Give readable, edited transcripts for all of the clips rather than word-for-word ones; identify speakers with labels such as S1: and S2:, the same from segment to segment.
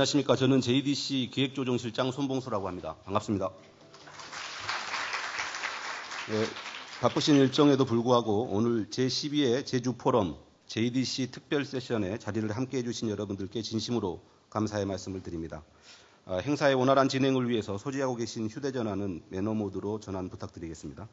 S1: 안녕하십니까. 저는 JDC 기획조정실장 손봉수라고 합니다. 반갑습니다. 네, 바쁘신 일정에도 불구하고 오늘 제12회 제주포럼 JDC 특별 세션에 자리를 함께해 주신 여러분들께 진심으로 감사의 말씀을 드립니다. 행사의 원활한 진행을 위해서 소지하고 계신 휴대전화는 매너 모드로 전환 부탁드리겠습니다.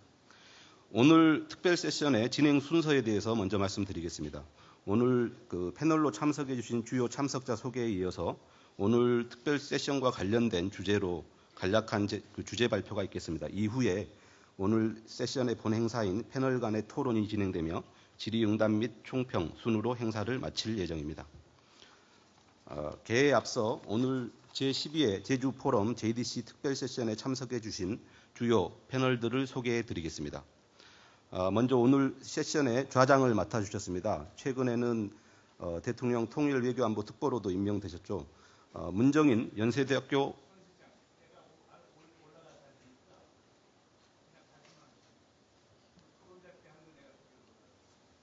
S1: 오늘 특별 세션의 진행 순서에 대해서 먼저 말씀드리겠습니다. 오늘 패널로 참석해 주신 주요 참석자 소개에 이어서 오늘 특별 세션과 관련된 주제로 간략한 주제 발표가 있겠습니다. 이후에 오늘 세션의 본 행사인 패널 간의 토론이 진행되며 질의응답 및 총평 순으로 행사를 마칠 예정입니다. 개회에 앞서 오늘 제12회 제주포럼 JDC 특별 세션에 참석해 주신 주요 패널들을 소개해 드리겠습니다. 먼저 오늘 세션의 좌장을 맡아주셨습니다. 최근에는 대통령 통일외교안보 특보로도 임명되셨죠. 문정인 연세대학교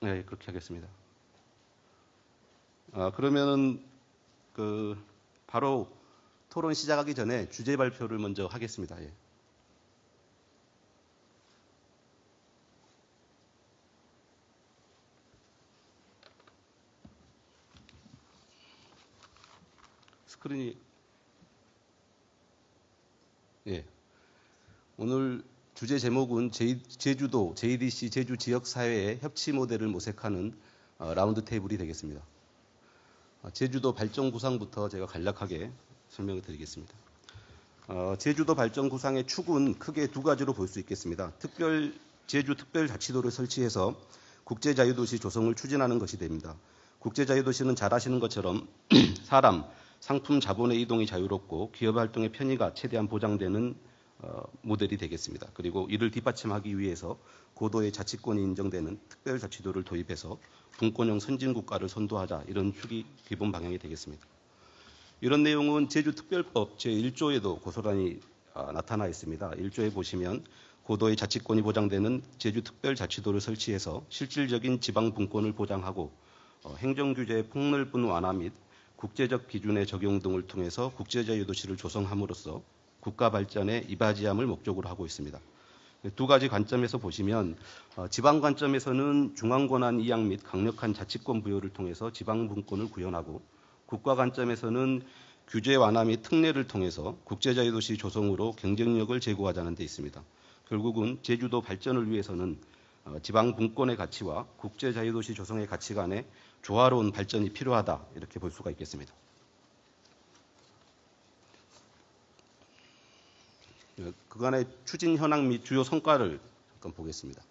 S1: 네, 그렇게 하겠습니다. 그러면은 바로 토론 시작하기 전에 주제 발표를 먼저 하겠습니다. 예. 스크린이 예. 오늘 주제 제목은 제주도 JDC 제주 지역 사회의 협치 모델을 모색하는 라운드 테이블이 되겠습니다. 제주도 발전 구상부터 제가 간략하게 설명을 드리겠습니다. 제주도 발전 구상의 축은 크게 두 가지로 볼 수 있겠습니다. 제주 특별자치도를 설치해서 국제자유도시 조성을 추진하는 것이 됩니다. 국제자유도시는 잘 아시는 것처럼 사람, 상품, 자본의 이동이 자유롭고 기업 활동의 편의가 최대한 보장되는 모델이 되겠습니다. 그리고 이를 뒷받침하기 위해서 고도의 자치권이 인정되는 특별자치도를 도입해서 분권형 선진국가를 선도하자, 이런 축이 기본 방향이 되겠습니다. 이런 내용은 제주특별법 제1조에도 고스란히 나타나 있습니다. 1조에 보시면 고도의 자치권이 보장되는 제주특별자치도를 설치해서 실질적인 지방 분권을 보장하고 행정규제의 폭넓은 완화 및 국제적 기준의 적용 등을 통해서 국제자유도시를 조성함으로써 국가 발전에 이바지함을 목적으로 하고 있습니다. 두 가지 관점에서 보시면 지방 관점에서는 중앙권한 이양 및 강력한 자치권 부여를 통해서 지방 분권을 구현하고, 국가 관점에서는 규제 완화 및 특례를 통해서 국제자유도시 조성으로 경쟁력을 제고하자는 데 있습니다. 결국은 제주도 발전을 위해서는 지방 분권의 가치와 국제자유도시 조성의 가치 간의 조화로운 발전이 필요하다, 이렇게 볼 수가 있겠습니다. 그간의 추진 현황 및 주요 성과를 잠깐 보겠습니다.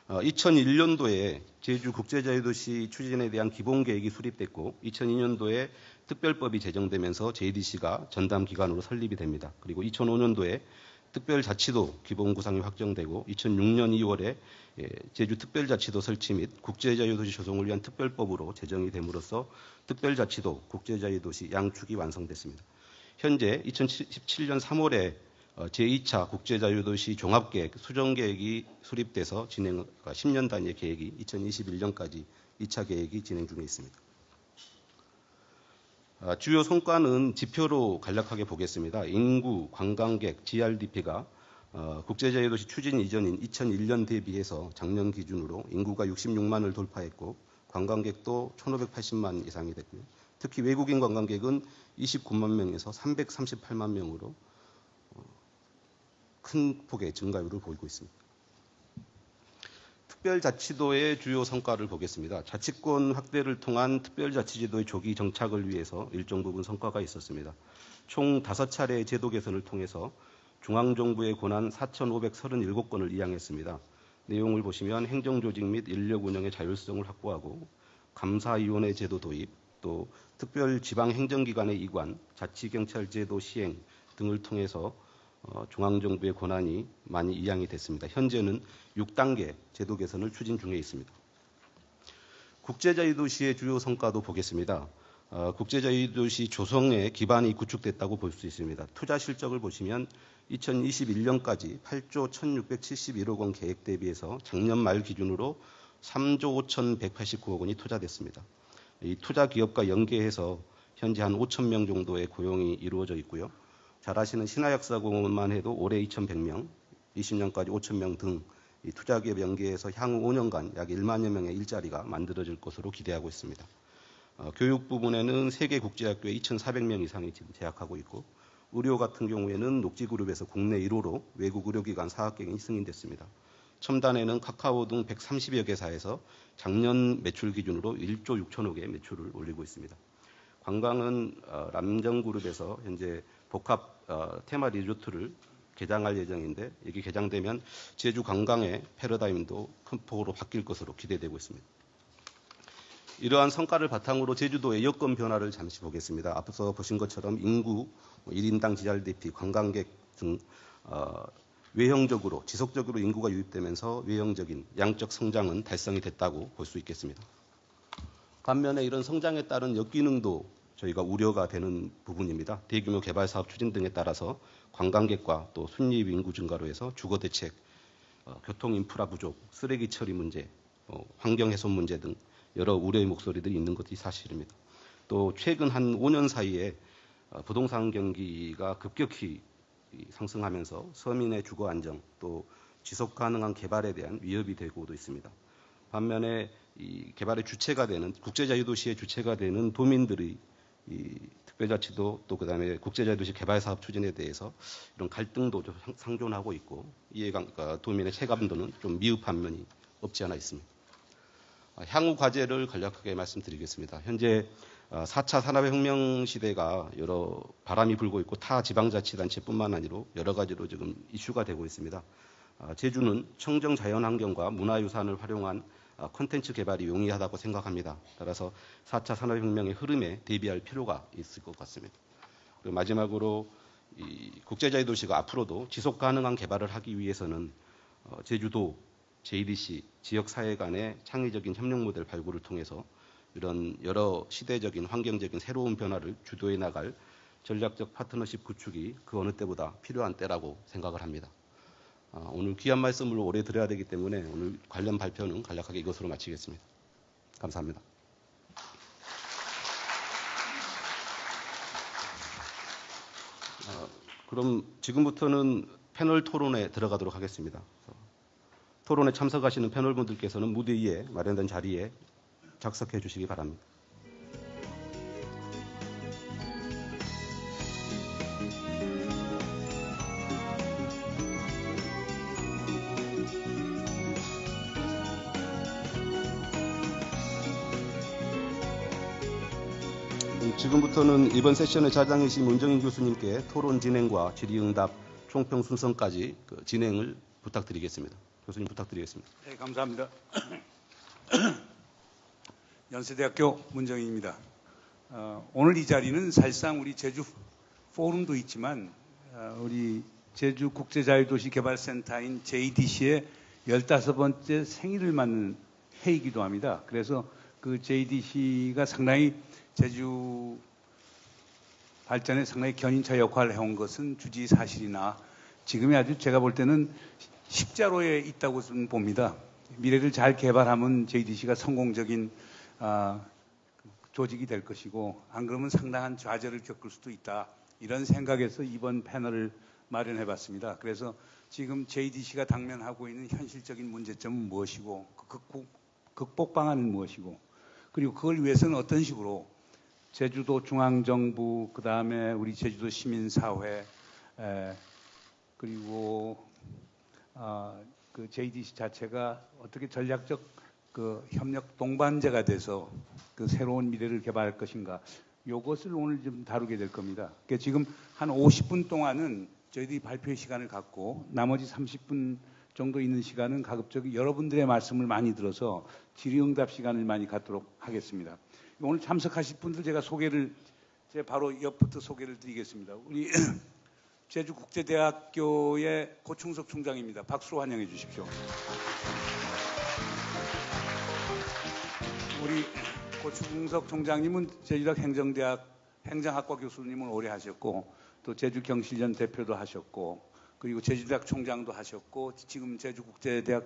S1: 2001년도에 제주 국제자유도시 추진에 대한 기본계획이 수립됐고 2002년도에 특별법이 제정되면서 JDC가 전담 기관으로 설립이 됩니다. 그리고 2005년도에 특별자치도 기본구상이 확정되고 2006년 2월에 제주 특별자치도 설치 및 국제자유도시 조성을 위한 특별법으로 제정이 됨으로써 특별자치도, 국제자유도시 양축이 완성됐습니다. 현재 2017년 3월에 제2차 국제자유도시 종합계획 수정계획이 수립돼서 10년 단위의 계획이 2021년까지 2차 계획이 진행 중에 있습니다. 주요 성과는 지표로 간략하게 보겠습니다. 인구, 관광객, GRDP가 국제자유도시 추진 이전인 2001년 대비해서 작년 기준으로 인구가 66만을 돌파했고 관광객도 1,580만 이상이 됐고요. 특히 외국인 관광객은 29만 명에서 338만 명으로 큰 폭의 증가율을 보이고 있습니다. 특별자치도의 주요 성과를 보겠습니다. 자치권 확대를 통한 특별자치제도의 조기 정착을 위해서 일정 부분 성과가 있었습니다. 총 5차례의 제도 개선을 통해서 중앙정부의 권한 4,537건을 이양했습니다. 내용을 보시면 행정조직 및 인력 운영의 자율성을 확보하고 감사위원회 제도 도입, 또 특별지방행정기관의 이관, 자치경찰제도 시행 등을 통해서 중앙정부의 권한이 많이 이양이 됐습니다. 현재는 6단계 제도 개선을 추진 중에 있습니다. 국제자유도시의 주요 성과도 보겠습니다. 국제자유도시 조성의 기반이 구축됐다고 볼 수 있습니다. 투자 실적을 보시면 2021년까지 8조 1,671억 원 계획 대비해서 작년 말 기준으로 3조 5,189억 원이 투자됐습니다. 이 투자 기업과 연계해서 현재 한 5천 명 정도의 고용이 이루어져 있고요. 잘 아시는 신화역사공원만 해도 올해 2,100명, 20년까지 5천 명 등 이 투자기업 연계해서 향후 5년간 약 1만여 명의 일자리가 만들어질 것으로 기대하고 있습니다. 교육 부분에는 세계 국제학교에 2,400명 이상이 지금 재학하고 있고, 의료 같은 경우에는 녹지그룹에서 국내 1호로 외국 의료기관 사학경이 승인됐습니다. 첨단에는 카카오 등 130여 개사에서 작년 매출 기준으로 1조 6천억의 매출을 올리고 있습니다. 관광은 람정그룹에서 현재 복합 테마 리조트를 개장할 예정인데, 이게 개장되면 제주 관광의 패러다임도 큰 폭으로 바뀔 것으로 기대되고 있습니다. 이러한 성과를 바탕으로 제주도의 여건 변화를 잠시 보겠습니다. 앞서 보신 것처럼 인구, 1인당 GRDP, 관광객 등 외형적으로 지속적으로 인구가 유입되면서 외형적인 양적 성장은 달성이 됐다고 볼 수 있겠습니다. 반면에 이런 성장에 따른 역기능도 저희가 우려가 되는 부분입니다. 대규모 개발 사업 추진 등에 따라서 관광객과 또 순이입 인구 증가로 해서 주거 대책, 교통 인프라 부족, 쓰레기 처리 문제, 환경 훼손 문제 등 여러 우려의 목소리들이 있는 것이 사실입니다. 또 최근 한 5년 사이에 부동산 경기가 급격히 상승하면서 서민의 주거 안정, 또 지속 가능한 개발에 대한 위협이 되고도 있습니다. 반면에 이 개발의 주체가 되는 국제자유도시의 주체가 되는 도민들의 이 특별자치도, 또 그다음에 국제자유도시 개발 사업 추진에 대해서 이런 갈등도 좀 상존하고 있고, 이에 도민의 체감도는 좀 미흡한 면이 없지 않아 있습니다. 향후 과제를 간략하게 말씀드리겠습니다. 현재 4차 산업혁명 시대가 여러 바람이 불고 있고, 타 지방자치단체뿐만 아니라 여러 가지로 지금 이슈가 되고 있습니다. 제주는 청정 자연환경과 문화유산을 활용한 콘텐츠 개발이 용이하다고 생각합니다. 따라서 4차 산업혁명의 흐름에 대비할 필요가 있을 것 같습니다. 그리고 마지막으로 이 국제자유도시가 앞으로도 지속 가능한 개발을 하기 위해서는 제주도, JDC, 지역사회 간의 창의적인 협력 모델 발굴을 통해서 이런 여러 시대적인 환경적인 새로운 변화를 주도해 나갈 전략적 파트너십 구축이 그 어느 때보다 필요한 때라고 생각을 합니다. 오늘 귀한 말씀을 오래 드려야 되기 때문에 오늘 관련 발표는 간략하게 이것으로 마치겠습니다. 감사합니다. 그럼 지금부터는 패널 토론에 들어가도록 하겠습니다. 토론에 참석하시는 패널분들께서는 무대 위에 마련된 자리에 작석해 주시기 바랍니다. 지금부터는 이번 세션의 자장이신 문정인 교수님께 토론 진행과 질의응답 총평 순서까지 진행을 부탁드리겠습니다. 교수님 부탁드리겠습니다.
S2: 네, 감사합니다. 연세대학교 문정인입니다. 오늘 이 자리는 사실상 우리 제주 포럼도 있지만 우리 제주 국제자유도시 개발센터인 JDC의 15번째 생일을 맞는 회의이기도 합니다. 그래서 그 JDC가 상당히 제주 발전에 상당히 견인차 역할을 해온 것은 주지사실이나 지금이 아주 제가 볼 때는 십자로에 있다고 봅니다. 미래를 잘 개발하면 JDC가 성공적인 조직이 될 것이고, 안 그러면 상당한 좌절을 겪을 수도 있다. 이런 생각에서 이번 패널을 마련해 봤습니다. 그래서 지금 JDC가 당면하고 있는 현실적인 문제점은 무엇이고, 극복 방안은 무엇이고, 그리고 그걸 위해서는 어떤 식으로 제주도 중앙정부, 그 다음에 우리 제주도 시민사회, 그리고 그 JDC 자체가 어떻게 전략적 그 협력 동반자가 돼서 그 새로운 미래를 개발할 것인가, 이것을 오늘 좀 다루게 될 겁니다. 그러니까 지금 한 50분 동안은 저희들이 발표의 시간을 갖고, 나머지 30분 정도 있는 시간은 가급적 여러분들의 말씀을 많이 들어서 질의응답 시간을 많이 갖도록 하겠습니다. 오늘 참석하실 분들 제가 바로 옆부터 소개를 드리겠습니다. 우리 제주국제대학교의 고충석 총장입니다. 박수로 환영해 주십시오. 우리 고충석 총장님은 제주대학 행정대학 행정학과 교수님을 오래 하셨고, 또 제주경실련 대표도 하셨고, 그리고 제주대학 총장도 하셨고, 지금 제주국제대학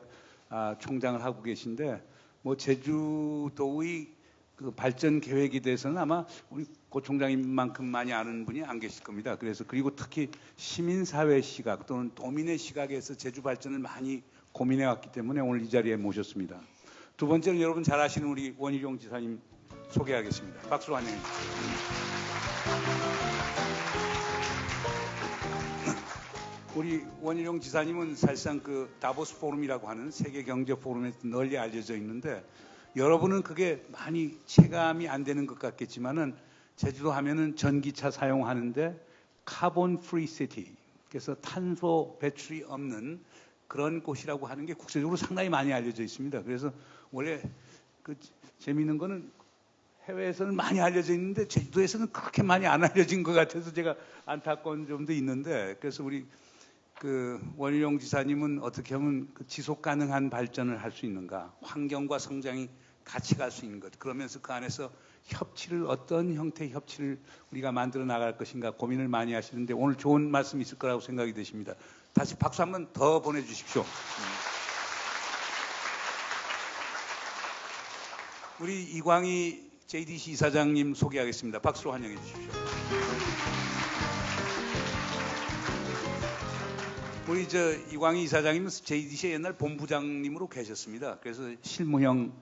S2: 총장을 하고 계신데, 뭐 제주도의 그 발전 계획에 대해서는 아마 우리 고 총장님만큼 많이 아는 분이 안 계실 겁니다. 그래서 그리고 특히 시민사회 시각 또는 도민의 시각에서 제주 발전을 많이 고민해 왔기 때문에 오늘 이 자리에 모셨습니다. 두 번째는 여러분 잘 아시는 우리 원희룡 지사님 소개하겠습니다. 박수로 환영해 주십시오. 우리 원희룡 지사님은 사실상 그 다보스 포럼이라고 하는 세계 경제 포럼에서 널리 알려져 있는데 여러분은 그게 많이 체감이 안 되는 것 같겠지만은 제주도 하면은 전기차 사용하는데 카본 프리 시티, 그래서 탄소 배출이 없는 그런 곳이라고 하는 게 국제적으로 상당히 많이 알려져 있습니다. 그래서 원래 그 재미있는 거는 해외에서는 많이 알려져 있는데 제주도에서는 그렇게 많이 안 알려진 것 같아서 제가 안타까운 점도 있는데, 그래서 우리 그 원희룡 지사님은 어떻게 하면 그 지속 가능한 발전을 할 수 있는가, 환경과 성장이 같이 갈 수 있는 것, 그러면서 그 안에서 협치를 어떤 형태의 협치를 우리가 만들어 나갈 것인가 고민을 많이 하시는데 오늘 좋은 말씀 있을 거라고 생각이 되십니다. 다시 박수 한번 더 보내주십시오. 우리 이광희 JDC 이사장님 소개하겠습니다. 박수로 환영해 주십시오. 우리 이광희 이사장님은 JDC의 옛날 본부장님으로 계셨습니다. 그래서 실무형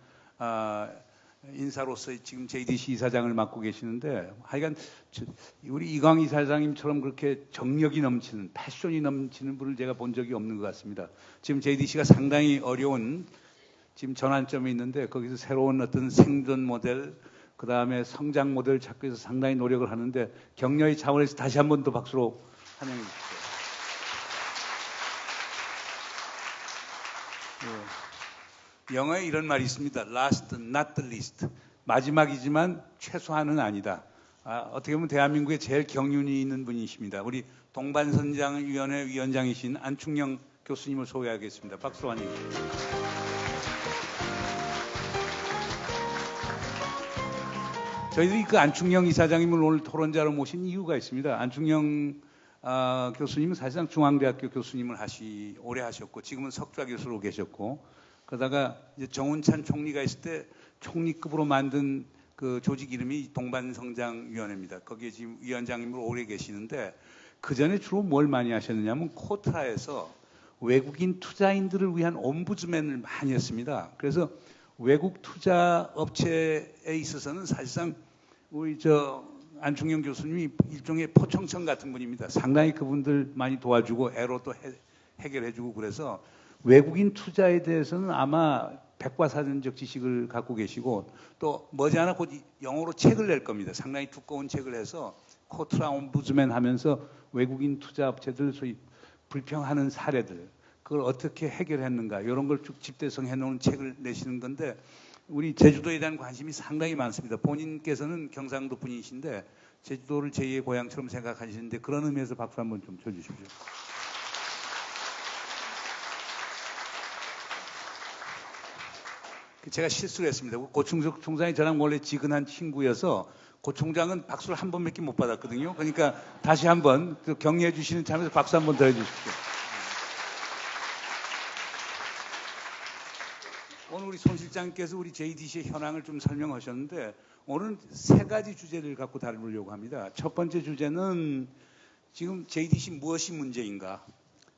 S2: 인사로서 지금 JDC 이사장을 맡고 계시는데, 하여간 우리 이광희 이사장님처럼 그렇게 정력이 넘치는, 패션이 넘치는 분을 제가 본 적이 없는 것 같습니다. 지금 JDC가 상당히 어려운 지금 전환점에 있는데 거기서 새로운 어떤 생존 모델, 그 다음에 성장 모델을 찾기 위해서 상당히 노력을 하는데 격려의 차원에서 다시 한 번 더 박수로 환영해 주십시오. 영어에 이런 말이 있습니다. Last, not the least. 마지막이지만 최소한은 아니다. 어떻게 보면 대한민국에 제일 경륜이 있는 분이십니다. 우리 동반선장위원회 위원장이신 안충영 교수님을 소개하겠습니다. 박수로 환영해 주십시오. 저희들이 그 안충영 이사장님을 오늘 토론자로 모신 이유가 있습니다. 안충영 교수님은 사실상 중앙대학교 교수님을 오래 하셨고 지금은 석좌 교수로 계셨고, 그러다가 이제 정운찬 총리가 있을 때 총리급으로 만든 그 조직 이름이 동반성장위원회입니다. 거기에 지금 위원장님으로 오래 계시는데 그 전에 주로 뭘 많이 하셨느냐면 코트라에서 외국인 투자인들을 위한 옴부즈맨을 많이 했습니다. 그래서 외국 투자 업체에 있어서는 사실상 우리 안충영 교수님이 일종의 포청천 같은 분입니다. 상당히 그분들 많이 도와주고 애로도 해결해주고, 그래서 외국인 투자에 대해서는 아마 백과사전적 지식을 갖고 계시고 또 머지않아 곧 영어로 책을 낼 겁니다. 상당히 두꺼운 책을 해서 코트라 옴부즈맨 하면서 외국인 투자 업체들 소위 불평하는 사례들, 그걸 어떻게 해결했는가 이런 걸 쭉 집대성해 놓은 책을 내시는 건데 우리 제주도에 대한 관심이 상당히 많습니다. 본인께서는 경상도 분이신데 제주도를 제2의 고향처럼 생각하시는데 그런 의미에서 박수 한번 좀 쳐주십시오. 제가 실수를 했습니다. 고충석 총장이 저랑 원래 지근한 친구여서 고 총장은 박수를 한 번밖에 못 받았거든요. 그러니까 다시 한번 격려해 주시는 참에서 박수 한번 더 해주십시오. 오늘 우리 손 실장님께서 우리 JDC의 현황을 좀 설명하셨는데 오늘은 세 가지 주제를 갖고 다루려고 합니다. 첫 번째 주제는 지금 JDC 무엇이 문제인가?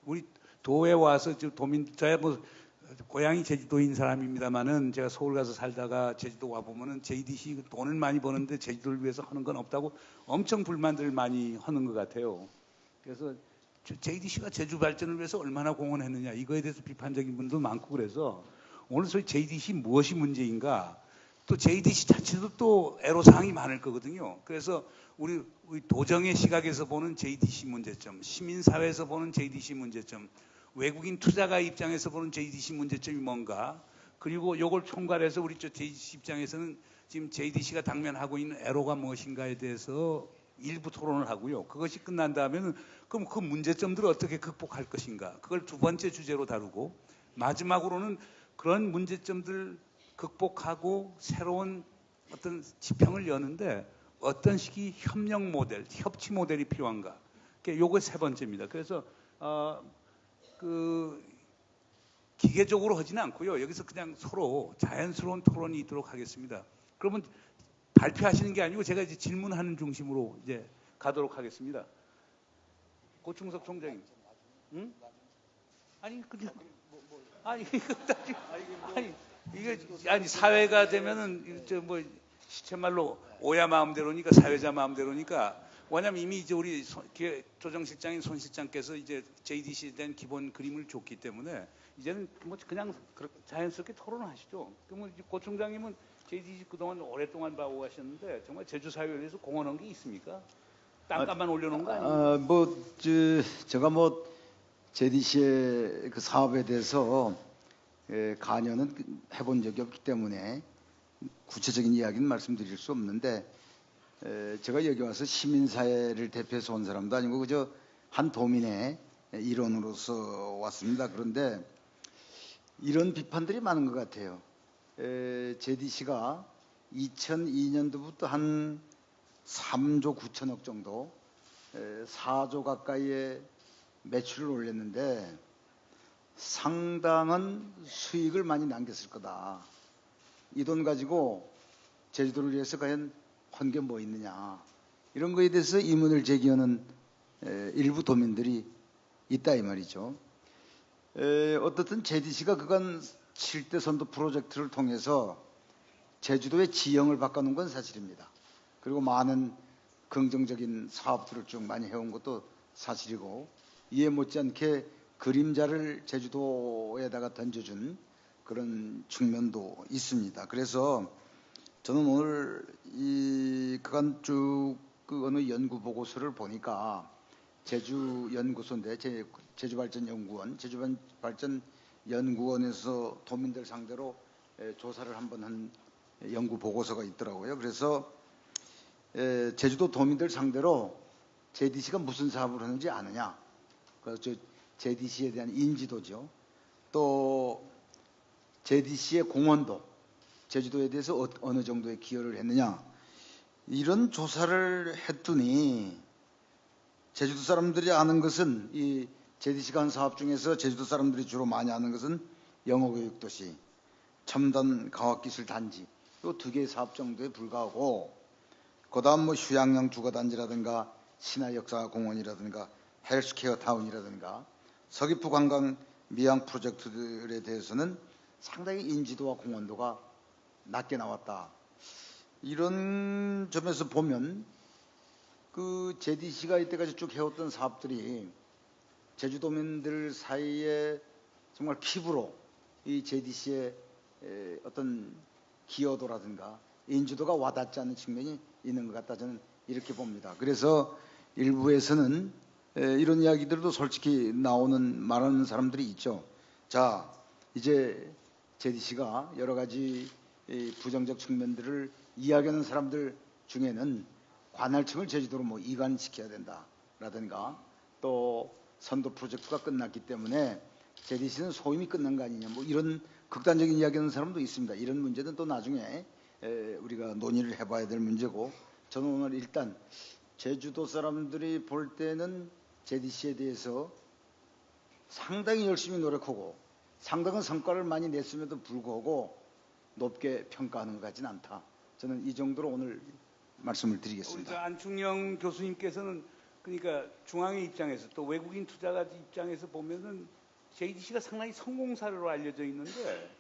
S2: 우리 도에 와서 저야 뭐 고향이 제주도인 사람입니다만은 제가 서울 가서 살다가 제주도 와 보면은 JDC 돈을 많이 버는데 제주도를 위해서 하는 건 없다고 엄청 불만들 많이 하는 것 같아요. 그래서 JDC가 제주 발전을 위해서 얼마나 공헌했느냐 이거에 대해서 비판적인 분도 많고, 그래서 오늘 소위 JDC 무엇이 문제인가, 또 JDC 자체도 또 애로사항이 많을 거거든요. 그래서 우리 도정의 시각에서 보는 JDC 문제점, 시민사회에서 보는 JDC 문제점, 외국인 투자가 입장에서 보는 JDC 문제점이 뭔가, 그리고 이걸 총괄해서 우리 JDC 입장에서는 지금 JDC가 당면하고 있는 애로가 무엇인가에 대해서 일부 토론을 하고요. 그것이 끝난 다음에는 그럼 그 문제점들을 어떻게 극복할 것인가, 그걸 두 번째 주제로 다루고, 마지막으로는 그런 문제점들 극복하고 새로운 어떤 지평을 여는데 어떤 식의 협력 모델, 협치 모델이 필요한가, 요거 세 번째입니다. 그래서 기계적으로 하지는 않고요. 여기서 그냥 서로 자연스러운 토론이 있도록 하겠습니다. 그러면 발표하시는 게 아니고 제가 이제 질문하는 중심으로 이제 가도록 하겠습니다. 고충석 총장님. 응? 아니 그냥 아니 아니 사회가 되면은 저 뭐 시체말로 오야 마음대로니까 사회자 마음대로니까 왜냐면 이미 이제 우리 조정실장인 손 실장께서 이제 JDC에 대한 기본 그림을 줬기 때문에 이제는 뭐 그냥 자연스럽게 토론하시죠. 그러면 고 총장님은 JDC 그동안 오랫동안 봐오고 가셨는데 정말 제주 사회에 대해서 공헌한 게 있습니까? 땅값만 올려놓은 거 아니에요?
S3: 제가 JDC의 그 사업에 대해서 관여는 해본 적이 없기 때문에 구체적인 이야기는 말씀드릴 수 없는데, 제가 여기 와서 시민사회를 대표해서 온 사람도 아니고 그저 한 도민의 일원으로서 왔습니다. 그런데 이런 비판들이 많은 것 같아요. JDC가 2002년도부터 한 3조 9천억 정도, 4조 가까이의 매출을 올렸는데 상당한 수익을 많이 남겼을 거다. 이 돈 가지고 제주도를 위해서 과연 한 게 뭐 있느냐, 이런 거에 대해서 의문을 제기하는 일부 도민들이 있다 이 말이죠. 어떻든 JDC가 그간 7대 선도 프로젝트를 통해서 제주도의 지형을 바꿔놓은 건 사실입니다. 그리고 많은 긍정적인 사업들을 쭉 많이 해온 것도 사실이고, 이에 못지않게 그림자를 제주도에다가 던져준 그런 측면도 있습니다. 그래서 저는 오늘 그간 쭉 그 어느 연구 보고서를 보니까 제주연구소인데 제주발전연구원, 제주발전연구원에서 도민들 상대로 조사를 한번 한 연구 보고서가 있더라고요. 그래서 제주도 도민들 상대로 JDC가 무슨 사업을 하는지 아느냐, 그래서 JDC에 대한 인지도죠. 또 JDC의 공헌도, 제주도에 대해서 어느 정도의 기여를 했느냐, 이런 조사를 했더니 제주도 사람들이 아는 것은, 이 JDC가 한 사업 중에서 제주도 사람들이 주로 많이 아는 것은 영어교육도시, 첨단 과학기술단지, 이 두 개의 사업 정도에 불과하고, 그 다음 휴양용 주거단지라든가 신화역사공원이라든가 헬스케어 타운이라든가 서귀포 관광 미항 프로젝트들에 대해서는 상당히 인지도와 공헌도가 낮게 나왔다. 이런 점에서 보면 그 JDC가 이때까지 쭉 해왔던 사업들이 제주도민들 사이에 정말 피부로 이 JDC의 어떤 기여도라든가 인지도가 와닿지 않는 측면이 있는 것 같다, 저는 이렇게 봅니다. 그래서 일부에서는 이런 이야기들도 솔직히 말하는 사람들이 있죠. 자, 이제 JDC가 여러 가지 부정적 측면들을 이야기하는 사람들 중에는 관할청을 제주도로 이관시켜야 된다라든가, 또 선도 프로젝트가 끝났기 때문에 JDC는 소임이 끝난 거 아니냐, 이런 극단적인 이야기하는 사람도 있습니다. 이런 문제는 또 나중에 우리가 논의를 해봐야 될 문제고, 저는 오늘 일단 제주도 사람들이 볼 때는 JDC에 대해서 상당히 열심히 노력하고 상당한 성과를 많이 냈음에도 불구하고 높게 평가하는 것 같지는 않다. 저는 이 정도로 오늘 말씀을 드리겠습니다.
S2: 안충영 교수님께서는 그러니까 중앙의 입장에서 또 외국인 투자자 입장에서 보면은 JDC가 상당히 성공 사례로 알려져 있는데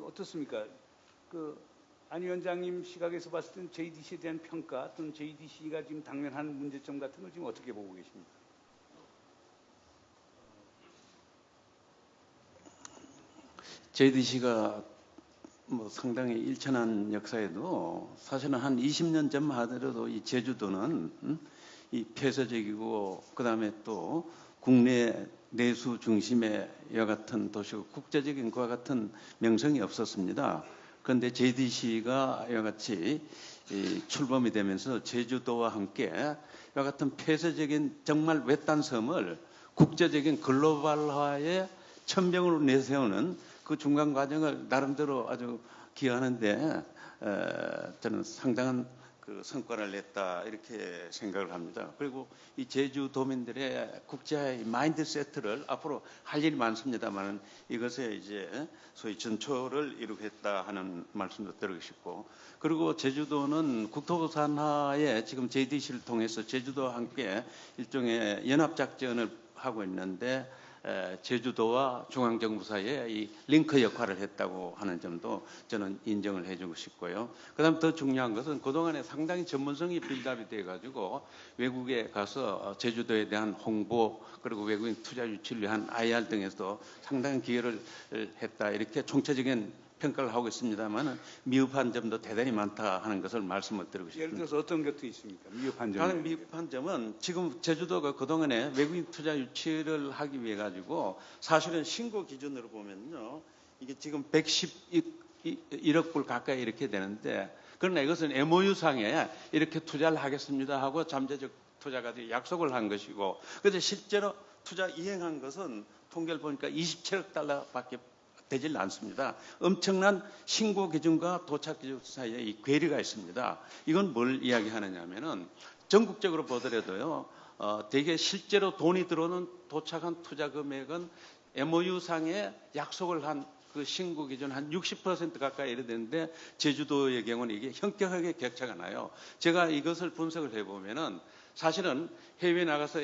S2: 어떻습니까? 안 위원장님 시각에서 봤을 때는 JDC에 대한 평가 또는 JDC가 지금 당면하는 문제점 같은 걸 지금 어떻게 보고 계십니까?
S4: JDC가 상당히 일천한 역사에도 사실은 한 20년 전만 하더라도 이 제주도는 이 폐쇄적이고 그다음에 또 국내 내수 중심의 이와 같은 도시고 국제적인 그와 같은 명성이 없었습니다. 그런데 JDC가 이와 같이 출범이 되면서 제주도와 함께 이와 같은 폐쇄적인 정말 외딴 섬을 국제적인 글로벌화의 천병으로 내세우는 그 중간 과정을 나름대로 아주 기여하는데 저는 상당한 그 성과를 냈다 이렇게 생각을 합니다. 그리고 이 제주도민들의 국제화의 마인드세트를 앞으로 할 일이 많습니다만 이것에 이제 소위 전초를 이루겠다 하는 말씀도 드리고 싶고, 그리고 제주도는 국토부 산하에 지금 JDC를 통해서 제주도와 함께 일종의 연합작전을 하고 있는데 제주도와 중앙정부 사이에 이 링크 역할을 했다고 하는 점도 저는 인정을 해주고 싶고요. 그다음 더 중요한 것은 그동안에 상당히 전문성이 빌드업이 돼가지고 외국에 가서 제주도에 대한 홍보 그리고 외국인 투자 유치를 위한 IR 등에서 상당히 기여를 했다 이렇게 총체적인 평가를 하고 있습니다만 미흡한 점도 대단히 많다 하는 것을 말씀을 드리고 싶습니다.
S2: 예를 들어서 어떤 것도 있습니까? 미흡한 점이.
S4: 가장 미흡한 점은 지금 제주도가 그동안에 외국인 투자 유치를 하기 위해 가지고 사실은 신고 기준으로 보면요. 이게 지금 111억 불 가까이 이렇게 되는데, 그러나 이것은 MOU상에 이렇게 투자를 하겠습니다 하고 잠재적 투자가들이 약속을 한 것이고, 그런데 실제로 투자 이행한 것은 통계를 보니까 27억 달러밖에 되질 않습니다. 엄청난 신고 기준과 도착 기준 사이에 이 괴리가 있습니다. 이건 뭘 이야기하느냐면은 전국적으로 보더라도요, 대개 실제로 돈이 들어오는 도착한 투자 금액은 MOU상에 약속을 한 그 신고 기준 한 60% 가까이 이르는데 제주도의 경우는 이게 현격하게 격차가 나요. 제가 이것을 분석을 해보면은 사실은 해외 나가서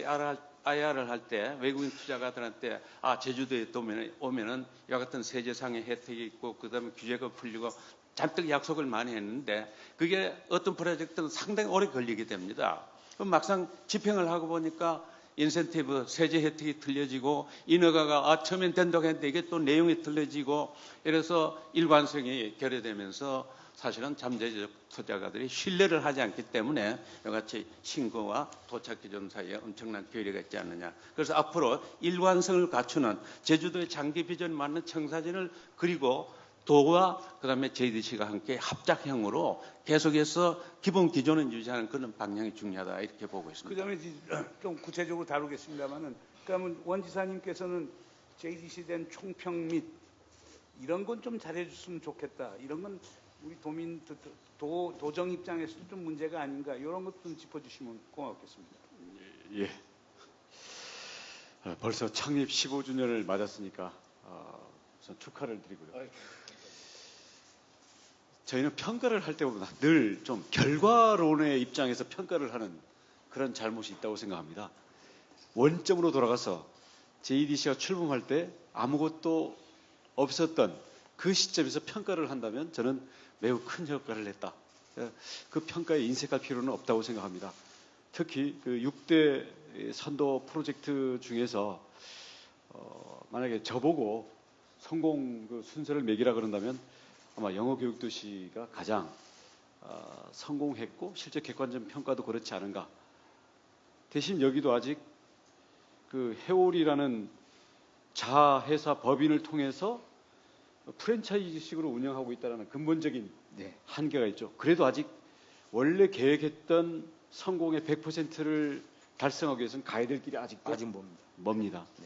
S4: IR을 할 때 외국인 투자가들한테 제주도에 오면은 이와 같은 세제상의 혜택이 있고 그다음에 규제가 풀리고 잔뜩 약속을 많이 했는데 그게 어떤 프로젝트는 상당히 오래 걸리게 됩니다. 그럼 막상 집행을 하고 보니까 인센티브 세제 혜택이 틀려지고 인허가가 처음엔 된다고 했는데 이게 또 내용이 틀려지고 이래서 일관성이 결여되면서 사실은 잠재적 투자가들이 신뢰를 하지 않기 때문에 이같이 신고와 도착 기준 사이에 엄청난 괴리가 있지 않느냐. 그래서 앞으로 일관성을 갖추는 제주도의 장기 비전에 맞는 청사진을 그리고 도와 그다음에 JDC가 함께 합작형으로 계속해서 기본 기존을 유지하는 그런 방향이 중요하다 이렇게 보고 있습니다.
S2: 그다음에 좀 구체적으로 다루겠습니다만은, 그러면 원 지사님께서는 JDC에 대한 총평 및 이런 건 좀 잘해줬으면 좋겠다. 이런 건 우리 도민 도정 입장에서도 좀 문제가 아닌가. 이런 것 좀 짚어주시면 고맙겠습니다.
S5: 예. 벌써 창립 15주년을 맞았으니까 우선 축하를 드리고요. 저희는 평가를 할 때보다 늘 좀 결과론의 입장에서 평가를 하는 그런 잘못이 있다고 생각합니다. 원점으로 돌아가서 JDC가 출범할 때 아무것도 없었던 그 시점에서 평가를 한다면 저는 매우 큰 효과를 냈다. 그 평가에 인색할 필요는 없다고 생각합니다. 특히 그 6대 선도 프로젝트 중에서 만약에 저보고 성공 그 순서를 매기라 그런다면 아마 영어교육도시가 가장 성공했고 실제 객관적 평가도 그렇지 않은가. 대신 여기도 아직 그 해올이라는 자회사 법인을 통해서 프랜차이즈식으로 운영하고 있다는 근본적인 한계가 있죠. 그래도 아직 원래 계획했던 성공의 100%를 달성하기 위해서는 가야 될 길이 아직도 멉니다. 네.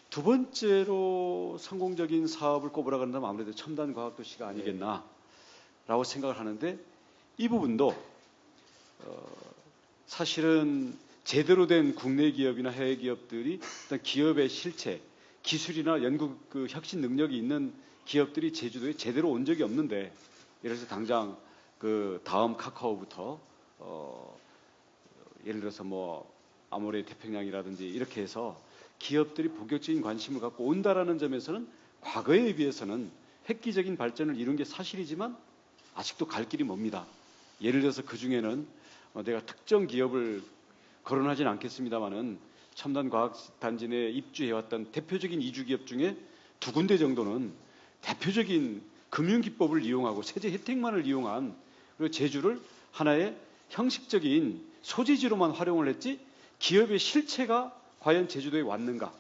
S5: 두 번째로 성공적인 사업을 꼽으라 그런다면 아무래도 첨단과학도시가 아니겠나라고 생각을 하는데, 이 부분도 사실은 제대로 된 국내 기업이나 해외 기업들이 어떤 기업의 실체, 기술이나 연구 그 혁신 능력이 있는 기업들이 제주도에 제대로 온 적이 없는데, 예를 들어서 당장 그 다음 카카오부터 예를 들어서 뭐 아모레 태평양이라든지 이렇게 해서 기업들이 본격적인 관심을 갖고 온다라는 점에서는 과거에 비해서는 획기적인 발전을 이룬 게 사실이지만 아직도 갈 길이 멉니다. 예를 들어서 그 중에는 내가 특정 기업을 거론하진 않겠습니다만은 첨단과학단지 내에 입주해왔던 대표적인 이주기업 중에 2군데 정도는 대표적인 금융기법을 이용하고 세제 혜택만을 이용한, 그리고 제주를 하나의 형식적인 소재지로만 활용을 했지 기업의 실체가 과연 제주도에 왔는가,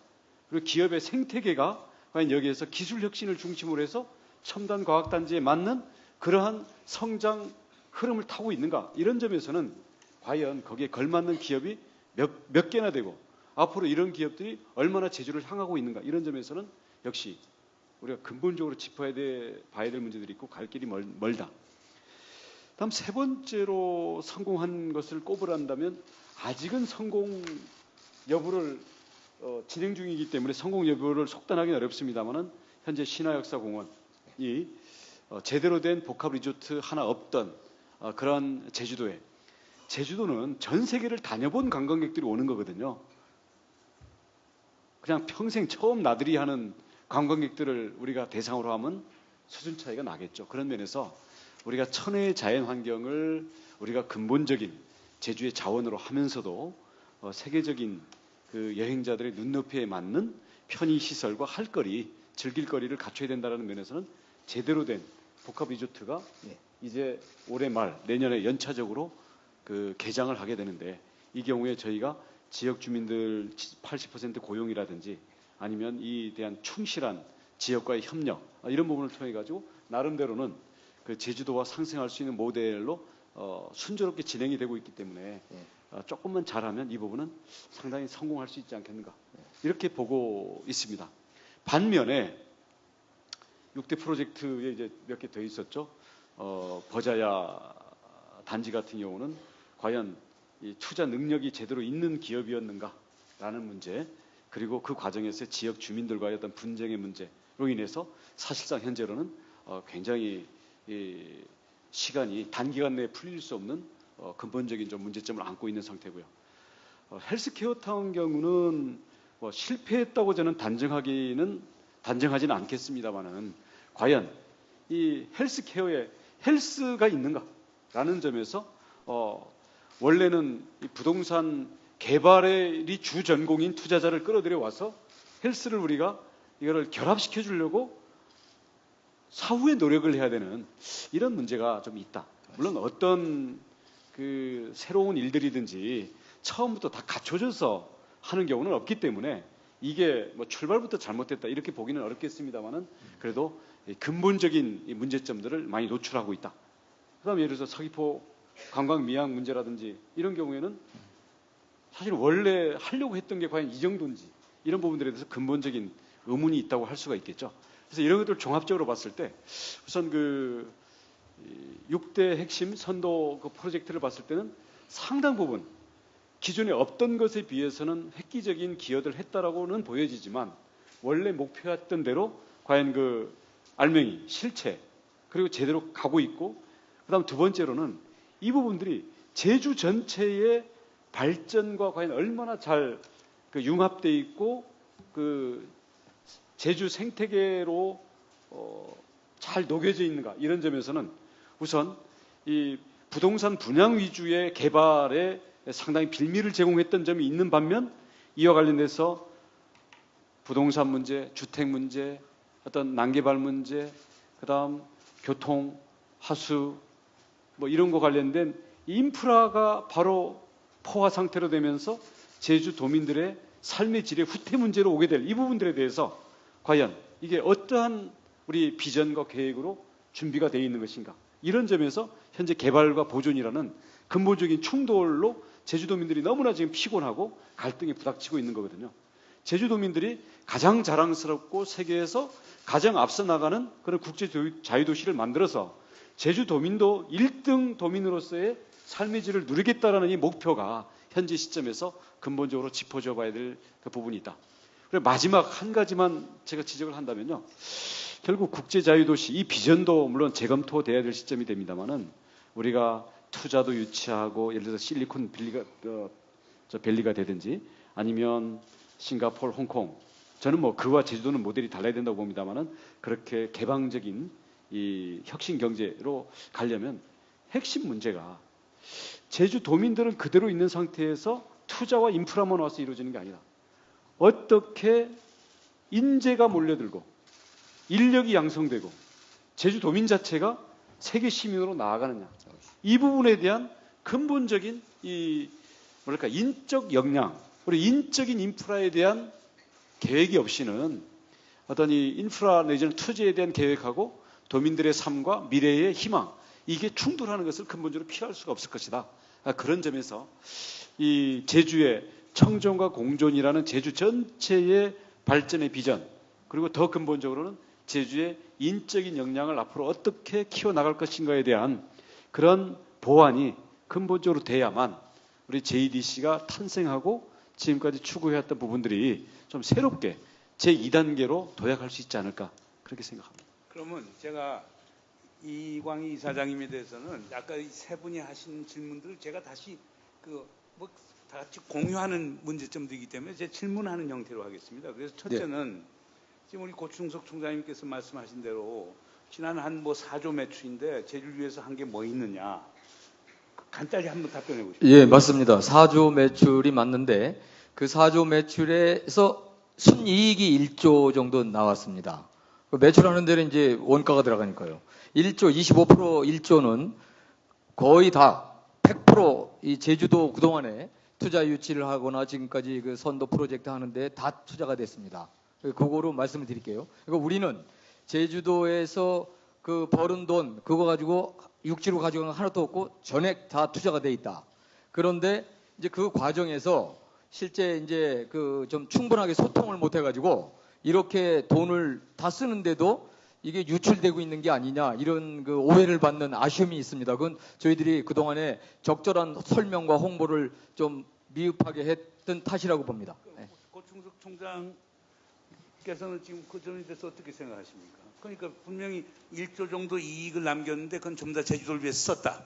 S5: 그리고 기업의 생태계가 과연 여기에서 기술혁신을 중심으로 해서 첨단과학단지에 맞는 그러한 성장 흐름을 타고 있는가, 이런 점에서는 과연 거기에 걸맞는 기업이 몇 개나 되고 앞으로 이런 기업들이 얼마나 제주를 향하고 있는가, 이런 점에서는 역시 우리가 근본적으로 짚어야 봐야 될 문제들이 있고 갈 길이 멀다. 다음 세 번째로 성공한 것을 꼽으란다면 아직은 성공 여부를 진행 중이기 때문에 성공 여부를 속단하기는 어렵습니다만은 현재 신화역사공원이 제대로 된 복합 리조트 하나 없던 그런 제주도에 제주도는 전 세계를 다녀본 관광객들이 오는 거거든요. 그냥 평생 처음 나들이 하는 관광객들을 우리가 대상으로 하면 수준 차이가 나겠죠. 그런 면에서 우리가 천혜의 자연 환경을 우리가 근본적인 제주의 자원으로 하면서도 세계적인 그 여행자들의 눈높이에 맞는 편의 시설과 할 거리, 즐길 거리를 갖춰야 된다는 면에서는 제대로 된 복합 리조트가 이제 올해 말 내년에 연차적으로 그 개장을 하게 되는데 이 경우에 저희가 지역 주민들 80% 고용이라든지 아니면 이에 대한 충실한 지역과의 협력 이런 부분을 통해 가지고 나름대로는 그 제주도와 상생할 수 있는 모델로 순조롭게 진행이 되고 있기 때문에 조금만 잘하면 이 부분은 상당히 성공할 수 있지 않겠는가 이렇게 보고 있습니다. 반면에 6대 프로젝트에 이제 몇 개 더 있었죠. 버자야 단지 같은 경우는 과연 이 투자 능력이 제대로 있는 기업이었는가라는 문제, 그리고 그 과정에서 지역 주민들과의 어떤 분쟁의 문제로 인해서 사실상 현재로는 굉장히 시간이 단기간 내에 풀릴 수 없는 근본적인 좀 문제점을 안고 있는 상태고요. 헬스케어 타운 경우는 뭐 실패했다고 저는 단정하지는 않겠습니다만은 과연 이 헬스케어에 헬스가 있는가라는 점에서 원래는 이 부동산 개발의 주 전공인 투자자를 끌어들여 와서 헬스를 우리가 이거를 결합시켜 주려고 사후에 노력을 해야 되는 이런 문제가 좀 있다. 물론 어떤 그 새로운 일들이든지 처음부터 다 갖춰져서 하는 경우는 없기 때문에 이게 뭐 출발부터 잘못됐다 이렇게 보기는 어렵겠습니다만은 그래도 근본적인 이 문제점들을 많이 노출하고 있다. 그다음에 예를 들어서 서귀포 관광 미항 문제라든지 이런 경우에는 사실 원래 하려고 했던 게 과연 이 정도인지 이런 부분들에 대해서 근본적인 의문이 있다고 할 수가 있겠죠. 그래서 이런 것들을 종합적으로 봤을 때 우선 그 6대 핵심 선도 그 프로젝트를 봤을 때는 상당 부분 기존에 없던 것에 비해서는 획기적인 기여를 했다라고는 보여지지만 원래 목표했던 대로 과연 그 알맹이, 실체 그리고 제대로 가고 있고 그다음 두 번째로는 이 부분들이 제주 전체의 발전과 과연 얼마나 잘 그 융합되어 있고 그 제주 생태계로 잘 녹여져 있는가 이런 점에서는 우선 이 부동산 분양 위주의 개발에 상당히 빌미를 제공했던 점이 있는 반면 이와 관련돼서 부동산 문제, 주택 문제, 어떤 난개발 문제, 그다음 교통, 하수 뭐 이런 거 관련된 인프라가 바로 포화 상태로 되면서 제주 도민들의 삶의 질의 후퇴 문제로 오게 될 이 부분들에 대해서 과연 이게 어떠한 우리 비전과 계획으로 준비가 되어 있는 것인가 이런 점에서 현재 개발과 보존이라는 근본적인 충돌로 제주도민들이 너무나 지금 피곤하고 갈등이 부닥치고 있는 거거든요. 제주도민들이 가장 자랑스럽고 세계에서 가장 앞서 나가는 그런 국제 자유도시를 만들어서 제주도민도 1등 도민으로서의 삶의 질을 누리겠다라는 이 목표가 현재 시점에서 근본적으로 짚어줘 봐야 될 그 부분이 있다. 그리고 마지막 한 가지만 제가 지적을 한다면요. 결국 국제 자유도시 이 비전도 물론 재검토돼야 될 시점이 됩니다만은 우리가 투자도 유치하고 예를 들어서 실리콘 밸리가 되든지 아니면 싱가포르, 홍콩 저는 뭐 그와 제주도는 모델이 달라야 된다고 봅니다만은 그렇게 개방적인 이 혁신 경제로 가려면 핵심 문제가 제주 도민들은 그대로 있는 상태에서 투자와 인프라만 와서 이루어지는 게 아니라 어떻게 인재가 몰려들고 인력이 양성되고 제주 도민 자체가 세계 시민으로 나아가느냐 이 부분에 대한 근본적인 이 뭐랄까 인적 역량 그리고 인적인 인프라에 대한 계획이 없이는 어떤 이 인프라 내지는 투자에 대한 계획하고 도민들의 삶과 미래의 희망 이게 충돌하는 것을 근본적으로 피할 수가 없을 것이다. 그런 점에서 이 제주의 청정과 공존이라는 제주 전체의 발전의 비전 그리고 더 근본적으로는 제주의 인적인 역량을 앞으로 어떻게 키워나갈 것인가에 대한 그런 보완이 근본적으로 돼야만 우리 JDC가 탄생하고 지금까지 추구해왔던 부분들이 좀 새롭게 제2단계로 도약할 수 있지 않을까 그렇게 생각합니다.
S2: 그러면 제가 이광희 이사장님에 대해서는 아까 이 세 분이 하신 질문들을 제가 다시 뭐 다 같이 공유하는 문제점들이기 때문에 제 질문하는 형태로 하겠습니다. 그래서 첫째는 지금 우리 고충석 총장님께서 말씀하신 대로 지난 한 뭐 4조 매출인데 제주를 위해서 한 게 뭐 있느냐 간단히 한번 답변해 보시죠.
S6: 예, 맞습니다. 4조 매출이 맞는데 그 4조 매출에서 순이익이 1조 정도 나왔습니다. 매출하는 데는 이제 원가가 들어가니까요. 1조, 25% 1조는 거의 다 100% 제주도 그동안에 투자 유치를 하거나 지금까지 그 선도 프로젝트 하는데 다 투자가 됐습니다. 그거로 말씀을 드릴게요. 그러니까 우리는 제주도에서 그 벌은 돈 그거 가지고 육지로 가져간 건 하나도 없고 전액 다 투자가 돼 있다. 그런데 이제 그 과정에서 실제 이제 그 좀 충분하게 소통을 못 해가지고 이렇게 돈을 다 쓰는데도 이게 유출되고 있는 게 아니냐 이런 그 오해를 받는 아쉬움이 있습니다. 그건 저희들이 그동안에 적절한 설명과 홍보를 좀 미흡하게 했던 탓이라고 봅니다. 네.
S2: 고충석 총장께서는 지금 그 점에 대해서 어떻게 생각하십니까? 그러니까 분명히 1조 정도 이익을 남겼는데 그건 전부 다 제주도를 위해서 썼다.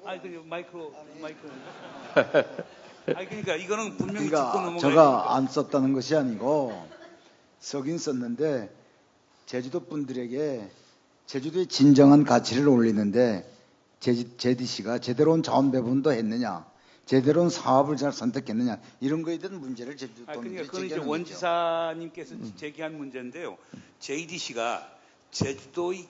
S2: 아니 그 마이크로. 아니 그러니까 이거는 분명히 짚고 넘어가야
S3: 제가 안 썼다는 것이 아니고 쓰긴 썼는데 제주도 분들에게 제주도의 진정한 가치를 올리는데 JDC가 제대로 온 자원 배분도 했느냐, 제대로 온 사업을 잘 선택했느냐 이런 거에 대한 문제를 제주도
S2: 그러니까
S3: 분들이
S2: 그건 이제
S3: 제기하는
S2: 원
S3: 거죠.
S2: 지사님께서 제기한 문제인데요. JDC가 제주도의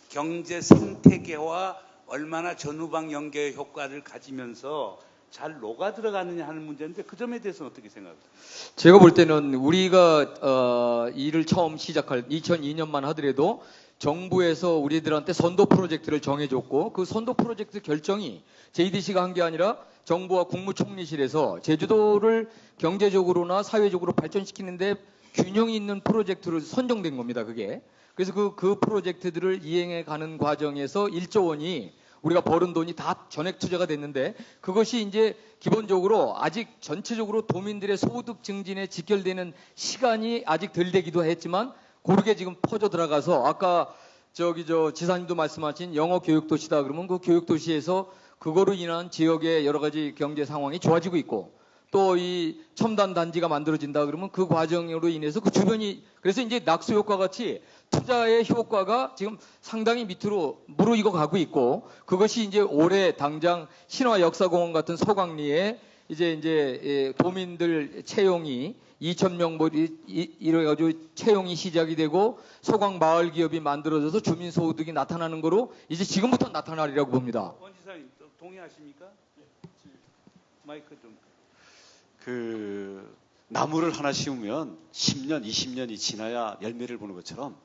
S2: 경제 생태계와 얼마나 전후방 연계 효과를 가지면서 잘 녹아 들어가느냐 하는 문제인데 그 점에 대해서는 어떻게 생각하세요?
S6: 제가 볼 때는 우리가 일을 처음 시작할 2002년만 하더라도 정부에서 우리들한테 선도 프로젝트를 정해줬고 그 선도 프로젝트 결정이 JDC가 한 게 아니라 정부와 국무총리실에서 제주도를 경제적으로나 사회적으로 발전시키는데 균형이 있는 프로젝트로 선정된 겁니다. 그게. 그래서 그 프로젝트들을 이행해 가는 과정에서 1조 원이 우리가 벌은 돈이 다 전액 투자가 됐는데 그것이 이제 기본적으로 아직 전체적으로 도민들의 소득 증진에 직결되는 시간이 아직 덜 되기도 했지만 고르게 지금 퍼져 들어가서 아까 지사님도 말씀하신 영어 교육 도시다 그러면 그 교육 도시에서 그거로 인한 지역의 여러 가지 경제 상황이 좋아지고 있고 또 이 첨단 단지가 만들어진다 그러면 그 과정으로 인해서 그 주변이 그래서 이제 낙수 효과 같이 투자의 효과가 지금 상당히 밑으로 무르익어 가고 있고 그것이 이제 올해 당장 신화 역사공원 같은 서광리에 이제 도민들 채용이 2,000명 이래가지고 채용이 시작이 되고 소강 마을 기업이 만들어져서 주민 소득이 나타나는 거로 이제 지금부터 나타나리라고 봅니다.
S2: 원 지사님 동의하십니까? 마이크 좀.
S5: 나무를 하나 심으면 10년, 20년이 지나야 열매를 보는 것처럼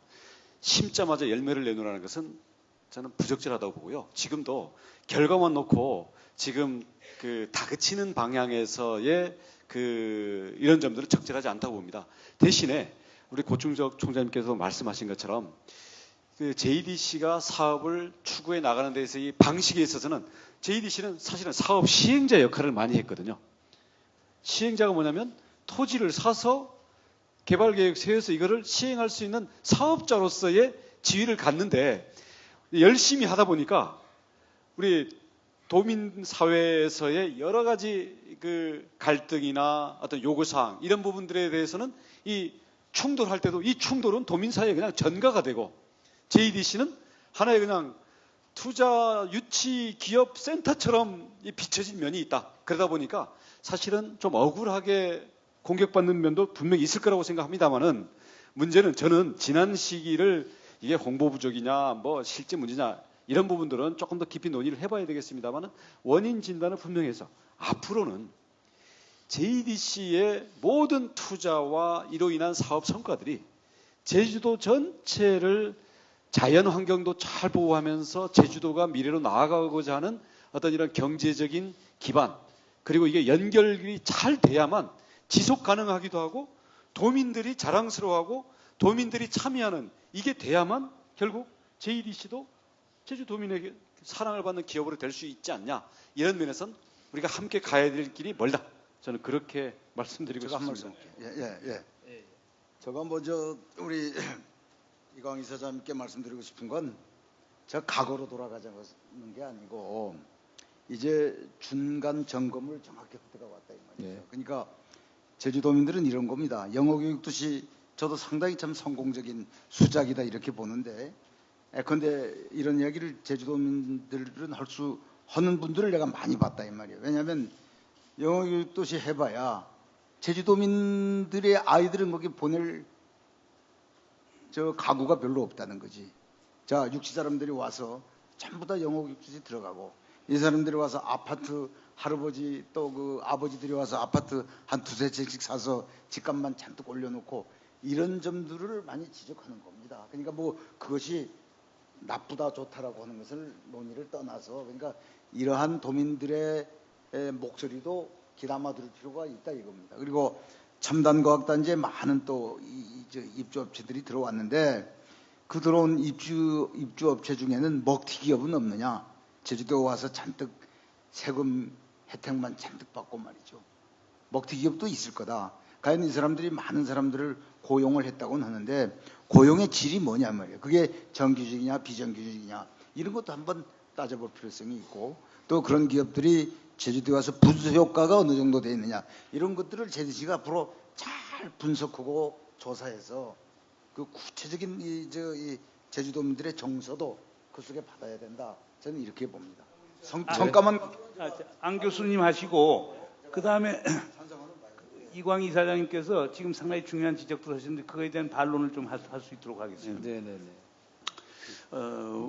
S5: 심자마자 열매를 내놓으라는 것은 저는 부적절하다고 보고요. 지금도 결과만 놓고 지금 다그치는 방향에서의 이런 점들은 적절하지 않다고 봅니다. 대신에 우리 고충석 총장님께서 말씀하신 것처럼 JDC가 사업을 추구해 나가는 데서 이 방식에 있어서는 JDC는 사실은 사업 시행자 역할을 많이 했거든요. 시행자가 뭐냐면 토지를 사서 개발계획 세워서 이거를 시행할 수 있는 사업자로서의 지위를 갖는데 열심히 하다 보니까 우리 도민사회에서의 여러 가지 갈등이나 어떤 요구사항 이런 부분들에 대해서는 이 충돌할 때도 이 충돌은 도민사회에 그냥 전가가 되고 JDC는 하나의 그냥 투자 유치 기업 센터처럼 비춰진 면이 있다. 그러다 보니까 사실은 좀 억울하게 공격받는 면도 분명히 있을 거라고 생각합니다만은 문제는 저는 지난 시기를 이게 홍보 부족이냐 뭐 실제 문제냐 이런 부분들은 조금 더 깊이 논의를 해봐야 되겠습니다만은 원인 진단은 분명해서 앞으로는 JDC의 모든 투자와 이로 인한 사업 성과들이 제주도 전체를 자연 환경도 잘 보호하면서 제주도가 미래로 나아가고자 하는 어떤 이런 경제적인 기반 그리고 이게 연결이 잘 돼야만 지속 가능하기도 하고 도민들이 자랑스러워하고 도민들이 참여하는 이게 돼야만 결국 JDC도 제주도민에게 사랑을 받는 기업으로 될 수 있지 않냐. 이런 면에선 우리가 함께 가야 될 길이 멀다. 저는 그렇게 말씀드리고
S3: 제가 한
S5: 싶습니다.
S3: 말씀 할게요. 제가 먼저 우리 이광 이사장님께 말씀드리고 싶은 건 제가 과거로 돌아가자는 게 아니고 이제 중간 점검을 정확히 할 때가 왔다 이 말이죠.
S6: 네.
S3: 그러니까 제주도민들은 이런 겁니다. 영어교육도시 저도 상당히 참 성공적인 수작이다 이렇게 보는데, 근데 이런 이야기를 제주도민들은 하는 분들을 내가 많이 봤다 이 말이에요. 왜냐하면 영어교육도시 해봐야 제주도민들의 아이들은 거기 보낼 저 가구가 별로 없다는 거지. 자, 육지 사람들이 와서 전부 다 영어교육도시 들어가고, 이 사람들이 와서 아파트, 할아버지 또 그 아버지들이 와서 아파트 한 두세 채씩 사서 집값만 잔뜩 올려놓고, 이런 점들을 많이 지적하는 겁니다. 그러니까 뭐 그것이 나쁘다 좋다라고 하는 것을 논의를 떠나서, 그러니까 이러한 도민들의 목소리도 귀담아 들을 필요가 있다 이겁니다. 그리고 첨단과학단지에 많은 또 입주업체들이 들어왔는데, 그 들어온 입주업체 중에는 먹튀 기업은 없느냐? 제주도 와서 잔뜩 세금 혜택만 잔뜩 받고 말이죠. 먹튀 기업도 있을 거다. 과연 이 사람들이 많은 사람들을 고용을 했다고는 하는데, 고용의 질이 뭐냐 말이에요. 그게 정규직이냐 비정규직이냐, 이런 것도 한번 따져볼 필요성이 있고, 또 그런 기업들이 제주도에 와서 분수 효과가 어느 정도 되어 있느냐, 이런 것들을 제주시가 앞으로 잘 분석하고 조사해서 그 구체적인 이 제주도민들의 정서도 그 속에 받아야 된다. 저는 이렇게 봅니다. 성과만
S2: 안 교수님 하시고, 그 다음에 이광 이사장님께서 지금 상당히 중요한 지적도 하시는데 그거에 대한 반론을 좀 할 수 있도록 하겠습니다.
S6: 네네네.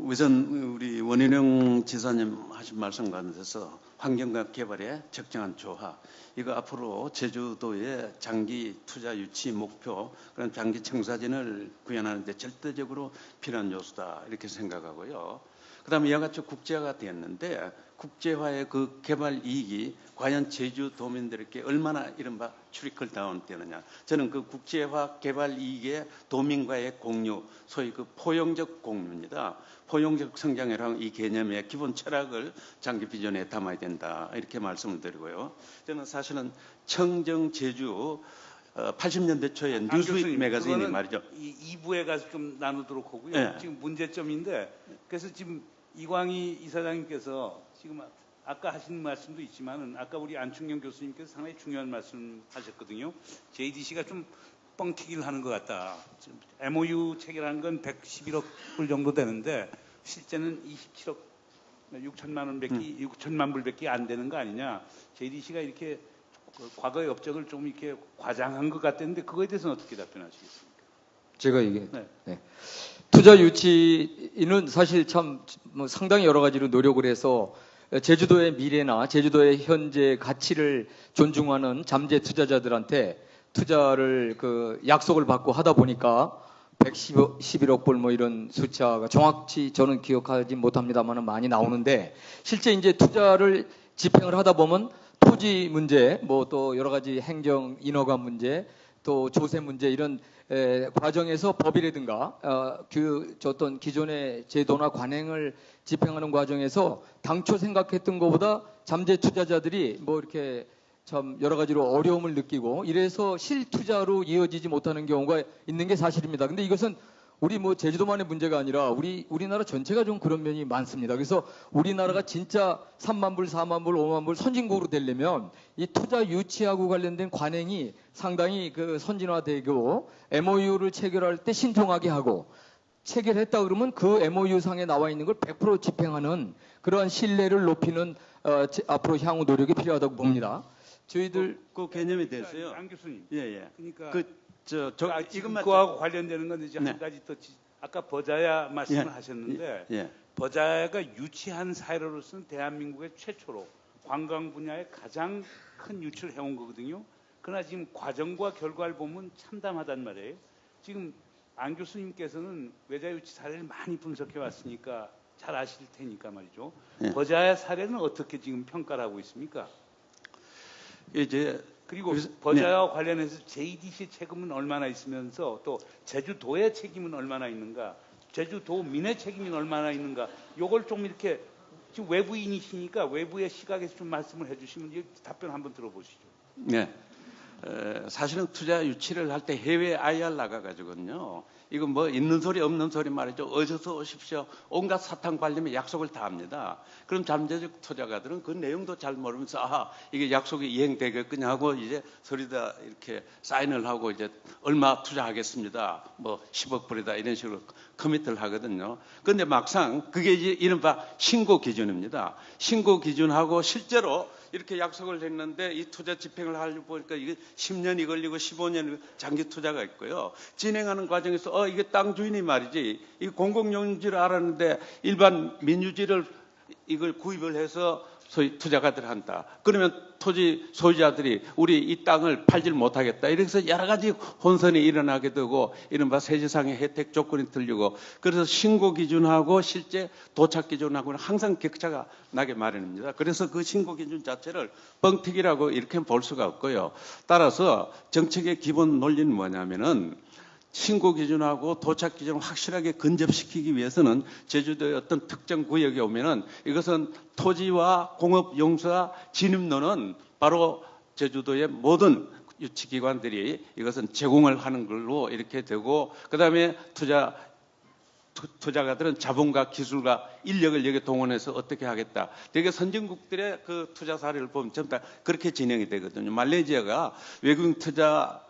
S4: 우선 우리 원희룡 지사님 하신 말씀 가운데서 환경과 개발의 적정한 조화, 이거 앞으로 제주도의 장기 투자 유치 목표, 그런 장기 청사진을 구현하는 데 절대적으로 필요한 요소다 이렇게 생각하고요. 그다음에 이와 같이 국제화가 됐는데, 국제화의 그 개발 이익이 과연 제주도민들에게 얼마나 이른바 트리클 다운 되느냐. 저는 그 국제화 개발 이익의 도민과의 공유, 소위 그 포용적 공유입니다. 포용적 성장이라는 이 개념의 기본 철학을 장기 비전에 담아야 된다 이렇게 말씀을 드리고요. 저는 사실은 청정 제주 80년대 초에 뉴스윗 매거진이 말이죠.
S2: 2부에 가서 좀 나누도록 하고요.
S4: 네.
S2: 지금 문제점인데, 그래서 지금 이광희 이사장님께서 지금 아까 하신 말씀도 있지만은, 아까 우리 안충영 교수님께서 상당히 중요한 말씀 하셨거든요. JDC가 좀 뻥튀기를 하는 것 같다. 지금 MOU 체결한 건 111억 불 정도 되는데 실제는 27억 6천만 불밖에 안 되는 거 아니냐. JDC가 이렇게 과거의 업적을 좀 이렇게 과장한 것 같았는데, 그거에 대해서는 어떻게 답변하시겠습니까?
S6: 제가 이게
S2: 네.
S6: 투자 유치는 사실 참 뭐 상당히 여러 가지로 노력을 해서 제주도의 미래나 제주도의 현재 가치를 존중하는 잠재 투자자들한테 투자를 그 약속을 받고 하다 보니까 111억 불 뭐 이런 숫자가 정확히 저는 기억하지 못합니다만은 많이 나오는데, 실제 이제 투자를 집행을 하다 보면 토지 문제, 뭐 또 여러 가지 행정 인허가 문제, 또 조세 문제, 이런 과정에서 법이라든가 어떤 기존의 제도나 관행을 집행하는 과정에서 당초 생각했던 것보다 잠재 투자자들이 뭐 이렇게 참 여러 가지로 어려움을 느끼고 이래서 실투자로 이어지지 못하는 경우가 있는 게 사실입니다. 근데 이것은 우리 뭐 제주도만의 문제가 아니라 우리나라 전체가 좀 그런 면이 많습니다. 그래서 우리나라가 진짜 3만 불, 4만 불, 5만 불 선진국으로 되려면 이 투자 유치하고 관련된 관행이 상당히 그 선진화되고, MOU를 체결할 때 신중하게 하고, 체결했다 그러면 그 MOU 상에 나와 있는 걸 100% 집행하는 그러한 신뢰를 높이는 앞으로 향후 노력이 필요하다고 봅니다. 저희들
S4: 그 개념에 대해서요.
S2: 안 교수님.
S4: 예.
S2: 그러니까
S4: 이것만
S2: 그거하고 관련되는 건데 이제
S4: 네.
S2: 한 가지 더 아까 버자야 말씀을 하셨는데,
S4: 예.
S2: 버자야가 유치한 사례로서는 대한민국의 최초로 관광 분야에 가장 큰 유치를 해온 거거든요. 그러나 지금 과정과 결과를 보면 참담하단 말이에요. 지금 안 교수님께서는 외자 유치 사례를 많이 분석해 왔으니까 잘 아실 테니까 말이죠.
S4: 예.
S2: 버자야 사례는 어떻게 지금 평가를 하고 있습니까?
S4: 이제
S2: 그리고
S4: 그래서-
S2: 버자와 관련해서 JDC 책임은 얼마나 있으면서 또 제주도의 책임은 얼마나 있는가, 제주도민의 책임이 얼마나 있는가. 요걸 좀 이렇게 지금 외부인이시니까 외부의 시각에서 좀 말씀을 해주시면 이 답변 한번 들어보시죠.
S4: 네. 사실은 투자 유치를 할 때 해외 IR 나가가지고는요. 이거 뭐 있는 소리 없는 소리 말이죠. 어디서 오십시오. 온갖 사탕 발림에 약속을 다 합니다. 그럼 잠재적 투자가들은 그 내용도 잘 모르면서 아하 이게 약속이 이행되겠거냐 하고 이제 서류다 이렇게 사인을 하고 이제 얼마 투자하겠습니다. 뭐 10억 불이다 이런 식으로 커미트를 하거든요. 그런데 막상 그게 이제 이른바 신고 기준입니다. 신고 기준하고 실제로 이렇게 약속을 했는데 이 투자 집행을 하려고 보니까 이게 10년이 걸리고 15년 장기 투자가 있고요. 진행하는 과정에서 이게 땅 주인이 말이지 이 공공용지를 알았는데 일반 민유지를 이걸 구입을 해서 소위 투자가들 한다. 그러면 토지 소유자들이 우리 이 땅을 팔질 못하겠다. 이래서 여러 가지 혼선이 일어나게 되고 이른바 세제상의 혜택 조건이 틀리고 그래서 신고 기준하고 실제 도착 기준하고는 항상 격차가 나게 마련입니다. 그래서 그 신고 기준 자체를 뻥튀기라고 이렇게 볼 수가 없고요. 따라서 정책의 기본 논리는 뭐냐면은 신고 기준하고 도착 기준을 확실하게 근접시키기 위해서는 제주도의 어떤 특정 구역에 오면은 이것은 토지와 공업 용사 진입로는 바로 제주도의 모든 유치기관들이 이것은 제공을 하는 걸로 이렇게 되고 그다음에 투자가들은 자본과 기술과 인력을 여기 동원해서 어떻게 하겠다. 되게 선진국들의 그 투자 사례를 보면 전부 다 그렇게 진행이 되거든요. 말레이시아가 외국인 투자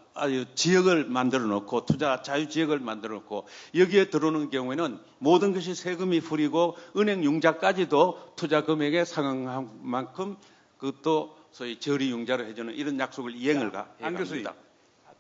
S4: 지역을 만들어 놓고 투자 자유 지역을 만들어 놓고 여기에 들어오는 경우에는 모든 것이 세금이 풀이고 은행 융자까지도 투자 금액에 상응한 만큼 그것도 소위 저리 융자를 해주는 이런 약속을 이행을
S2: 안 교수님,
S4: 해갑니다.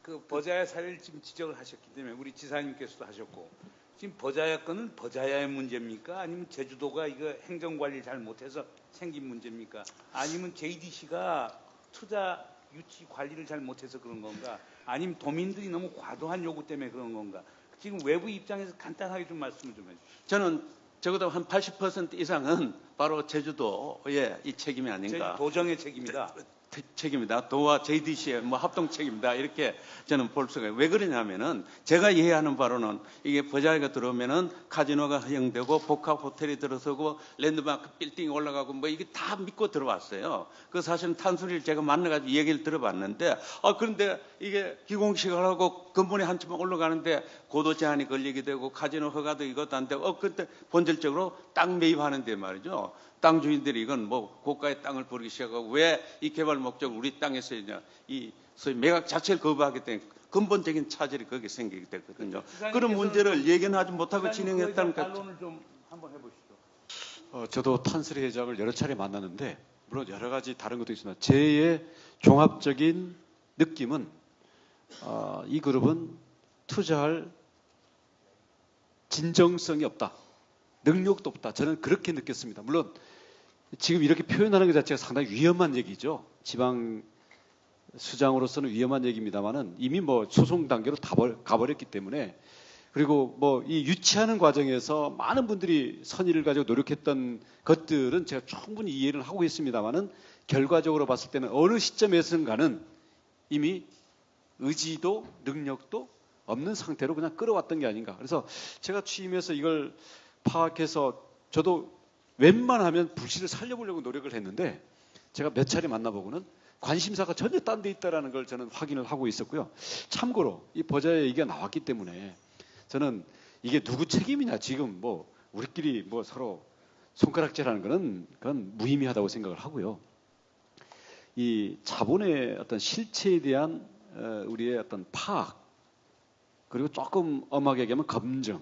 S2: 그 버자야 사례를 지금 지적을 하셨기 때문에 우리 지사님께서도 하셨고 지금 버자야 건은 버자야의 문제입니까? 아니면 제주도가 이거 행정관리를 잘 못해서 생긴 문제입니까? 아니면 JDC가 투자 유치 관리를 잘 못해서 그런 건가? 아니면 도민들이 너무 과도한 요구 때문에 그런 건가? 지금 외부 입장에서 간단하게 좀 말씀을 좀 해주세요.
S4: 저는 적어도 한 80% 이상은 바로 제주도의 이 책임이 아닌가.
S2: 도정의 책임이다.
S4: 책임이다. 도와 JDC의 뭐 합동 책임이다. 이렇게 저는 볼 수가 있어요. 왜 그러냐면은 제가 이해하는 바로는 이게 버자이가 들어오면은 카지노가 허용되고 복합 호텔이 들어서고 랜드마크 빌딩이 올라가고 뭐 이게 다 믿고 들어왔어요. 그 사실은 탄순이를 제가 만나가지고 얘기를 들어봤는데 그런데 이게 기공식을 하고 근본에 한층 올라가는데 고도 제한이 걸리게 되고 카지노 허가도 이것도 안 되고 그때 본질적으로 땅 매입하는데 말이죠. 땅 주인들이 이건 뭐 고가의 땅을 버리기 시작하고 왜 이 개발 목적을 우리 땅에서 이 소위 매각 자체를 거부하기 때문에 근본적인 차질이 거기에 생기게 되거든요. 그런 문제를 예견하지 못하고 진행했다는 것 같아요.
S2: 반론을 좀 한번 해보시죠.
S5: 저도 탄스리 회장을 여러 차례 만났는데 물론 여러 가지 다른 것도 있지만 제의 종합적인 느낌은 이 그룹은 투자할 진정성이 없다. 능력도 없다. 저는 그렇게 느꼈습니다. 물론 지금 이렇게 표현하는 것 자체가 상당히 위험한 얘기죠. 지방 수장으로서는 위험한 얘기입니다만은 이미 뭐 소송 단계로 다 가버렸기 때문에 그리고 뭐 이 유치하는 과정에서 많은 분들이 선의를 가지고 노력했던 것들은 제가 충분히 이해를 하고 있습니다만은 결과적으로 봤을 때는 어느 시점에선가는 이미 의지도 능력도 없는 상태로 그냥 끌어왔던 게 아닌가. 그래서 제가 취임해서 이걸 파악해서 저도 웬만하면 불씨를 살려보려고 노력을 했는데 제가 몇 차례 만나보고는 관심사가 전혀 딴 데 있다라는 걸 저는 확인을 하고 있었고요. 참고로 이 버자의 얘기가 나왔기 때문에 저는 이게 누구 책임이냐 지금 뭐 우리끼리 뭐 서로 손가락질하는 거는 그건 무의미하다고 생각을 하고요. 이 자본의 어떤 실체에 대한 우리의 어떤 파악 그리고 조금 엄하게 얘기하면 검증.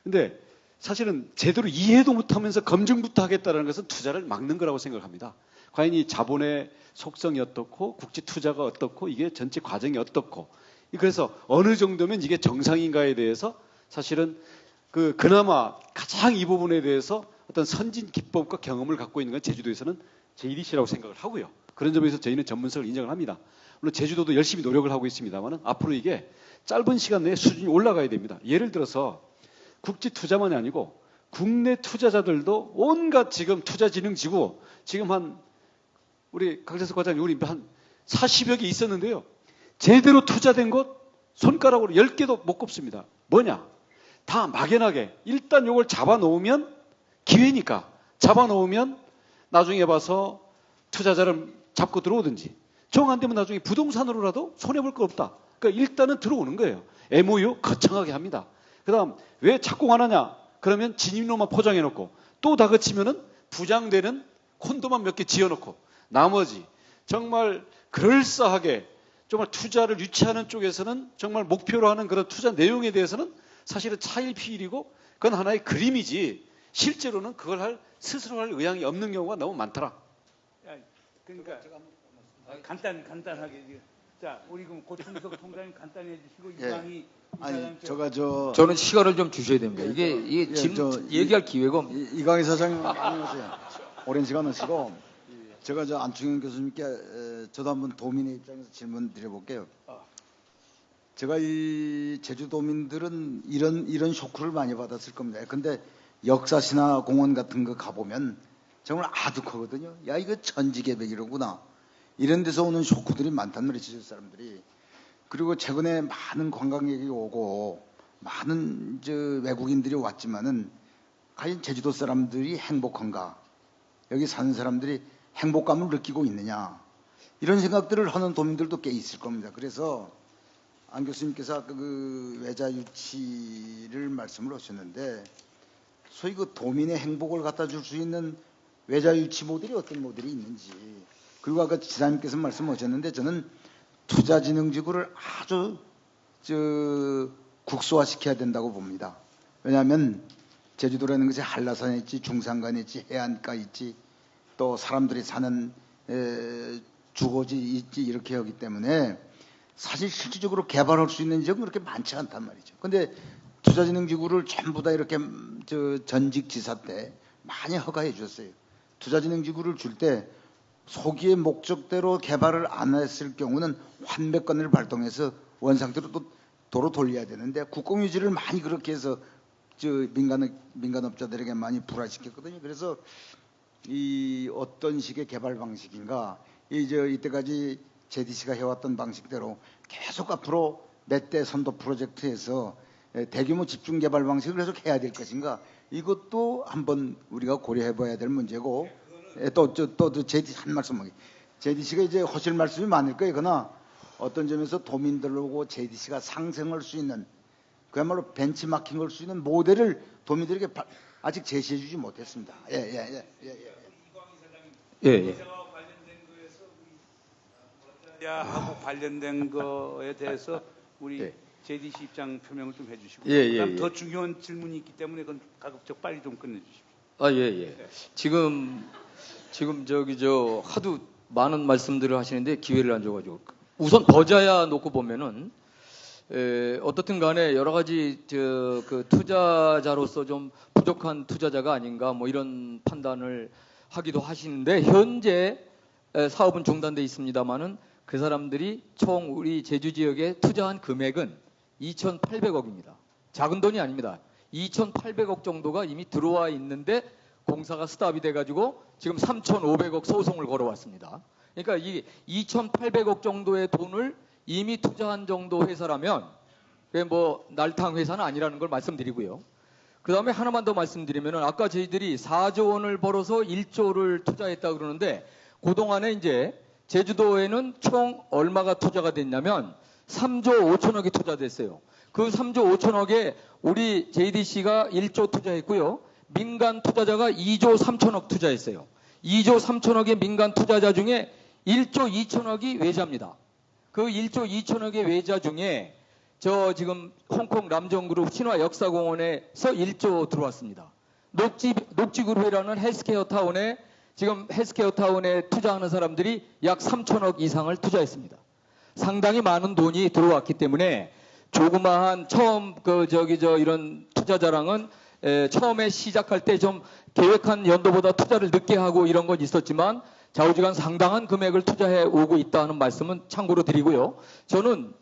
S5: 근데 사실은 제대로 이해도 못하면서 검증부터 하겠다는 것은 투자를 막는 거라고 생각합니다. 과연 이 자본의 속성이 어떻고 국제 투자가 어떻고 이게 전체 과정이 어떻고 그래서 어느 정도면 이게 정상인가에 대해서 사실은 그나마 가장 이 부분에 대해서 어떤 선진 기법과 경험을 갖고 있는 건 제주도에서는 JDC라고 생각을 하고요. 그런 점에서 저희는 전문성을 인정을 합니다. 물론 제주도도 열심히 노력을 하고 있습니다만 앞으로 이게 짧은 시간 내에 수준이 올라가야 됩니다. 예를 들어서 국제 투자만이 아니고 국내 투자자들도 온갖 지금 투자진흥지구 지금 우리 강재석 과장님 우리 한 40여 개 있었는데요. 제대로 투자된 곳 손가락으로 10개도 못 꼽습니다. 뭐냐? 다 막연하게 일단 요걸 잡아놓으면 기회니까 잡아놓으면 나중에 봐서 투자자를 잡고 들어오든지 정 안 되면 나중에 부동산으로라도 손해볼 거 없다. 그러니까 일단은 들어오는 거예요. MOU 거창하게 합니다. 그 다음 왜 착공 안 하냐? 그러면 진입로만 포장해놓고 또 다그치면은 부장되는 콘도만 몇 개 지어놓고 나머지 정말 그럴싸하게 정말 투자를 유치하는 쪽에서는 정말 목표로 하는 그런 투자 내용에 대해서는 사실은 차일피일이고 그건 하나의 그림이지 실제로는 그걸 스스로 할 의향이 없는 경우가 너무 많더라.
S2: 그러니까 간단하게 자 우리 그럼 고충석 총장님 간단히 해주시고
S3: 예.
S2: 이광희
S3: 아니
S2: 이사장
S6: 저는 시간을 좀 주셔야 됩니다. 이게 지금 얘기할 기회가
S3: 이광희 사장님 안녕하세요. 오랜 시간 하시고 제가 저 안충현 교수님께 저도 한번 도민의 입장에서 질문 드려볼게요. 제가 이 제주도민들은 이런 쇼크를 많이 받았을 겁니다. 근데 역사시나 공원 같은 거 가보면 정말 아득하거든요. 야 이거 천지개벽이로구나. 이런 데서 오는 쇼크들이 많단 말이죠. 제주 사람들이. 그리고 최근에 많은 관광객이 오고 많은 외국인들이 왔지만은 과연 제주도 사람들이 행복한가? 여기 사는 사람들이 행복감을 느끼고 있느냐? 이런 생각들을 하는 도민들도 꽤 있을 겁니다. 그래서 안 교수님께서 아까 그 외자 유치를 말씀을 하셨는데 소위 그 도민의 행복을 갖다 줄 수 있는 외자 유치 모델이 어떤 모델이 있는지 그리고 아까 지사님께서 말씀하셨는데 저는 투자진흥지구를 아주 국소화시켜야 된다고 봅니다. 왜냐하면 제주도라는 것이 한라산에 있지 중산간에 있지 해안가에 있지 또 사람들이 사는 주거지 있지 이렇게 하기 때문에 사실 실질적으로 개발할 수 있는 지역은 그렇게 많지 않단 말이죠. 근데 투자진흥지구를 전부 다 이렇게 전직지사 때 많이 허가해 줬어요. 투자진흥지구를 줄 때 소기의 목적대로 개발을 안 했을 경우는 환매권을 발동해서 원상태로 또 도로 돌려야 되는데 국공유지를 많이 그렇게 해서 민간업자들에게 많이 불화시켰거든요. 그래서 이 어떤 식의 개발 방식인가 이때까지 JDC가 해왔던 방식대로 계속 앞으로 몇 대 선도 프로젝트에서 대규모 집중 개발 방식을 계속 해야 될 것인가 이것도 한번 우리가 고려해봐야 될 문제고 또 JDC 한 말씀 하기 JDC가 이제 하실 말씀이 많을 거예요. 그러나 어떤 점에서 도민들하고 JDC가 상생할 수 있는 그야말로 벤치마킹할 수 있는 모델을 도민들에게 아직 제시해주지 못했습니다.
S6: 예.
S2: 하고 관련된 거에 대해서 우리 JDC 입장 표명을 좀 해주시고 그다음 더 중요한 질문이 있기 때문에 그건 가급적 빨리 좀 끝내주십시오.
S6: 지금 하도 많은 말씀들을 하시는데 기회를 안 줘가지고 우선 버자야 놓고 보면은 어떻든 간에 여러 가지 그 투자자로서 좀 부족한 투자자가 아닌가 뭐 이런 판단을 하기도 하시는데 현재 사업은 중단돼 있습니다만은 그 사람들이 총 우리 제주 지역에 투자한 금액은 2,800억입니다. 작은 돈이 아닙니다. 2,800억 정도가 이미 들어와 있는데 공사가 스탑이 돼가지고 지금 3,500억 소송을 걸어왔습니다. 그러니까 이 2,800억 정도의 돈을 이미 투자한 정도 회사라면 그게 뭐 날탕 회사는 아니라는 걸 말씀드리고요. 그 다음에 하나만 더 말씀드리면은 아까 저희들이 4조 원을 벌어서 1조를 투자했다 그러는데 그동안에 이제 제주도에는 총 얼마가 투자가 됐냐면 3조 5천억이 투자됐어요. 그 3조 5천억에 우리 JDC가 1조 투자했고요. 민간 투자자가 2조 3천억 투자했어요. 2조 3천억의 민간 투자자 중에 1조 2천억이 외자입니다. 그 1조 2천억의 외자 중에 지금 홍콩 람정그룹 신화역사공원에서 1조 들어왔습니다. 녹지그룹이라는 헬스케어 타운에 지금 헬스케어 타운에 투자하는 사람들이 약 3천억 이상을 투자했습니다. 상당히 많은 돈이 들어왔기 때문에 조그마한 처음 이런 투자자랑은 처음에 시작할 때 좀 계획한 연도보다 투자를 늦게 하고 이런 건 있었지만 좌우지간 상당한 금액을 투자해 오고 있다는 말씀은 참고로 드리고요. 저는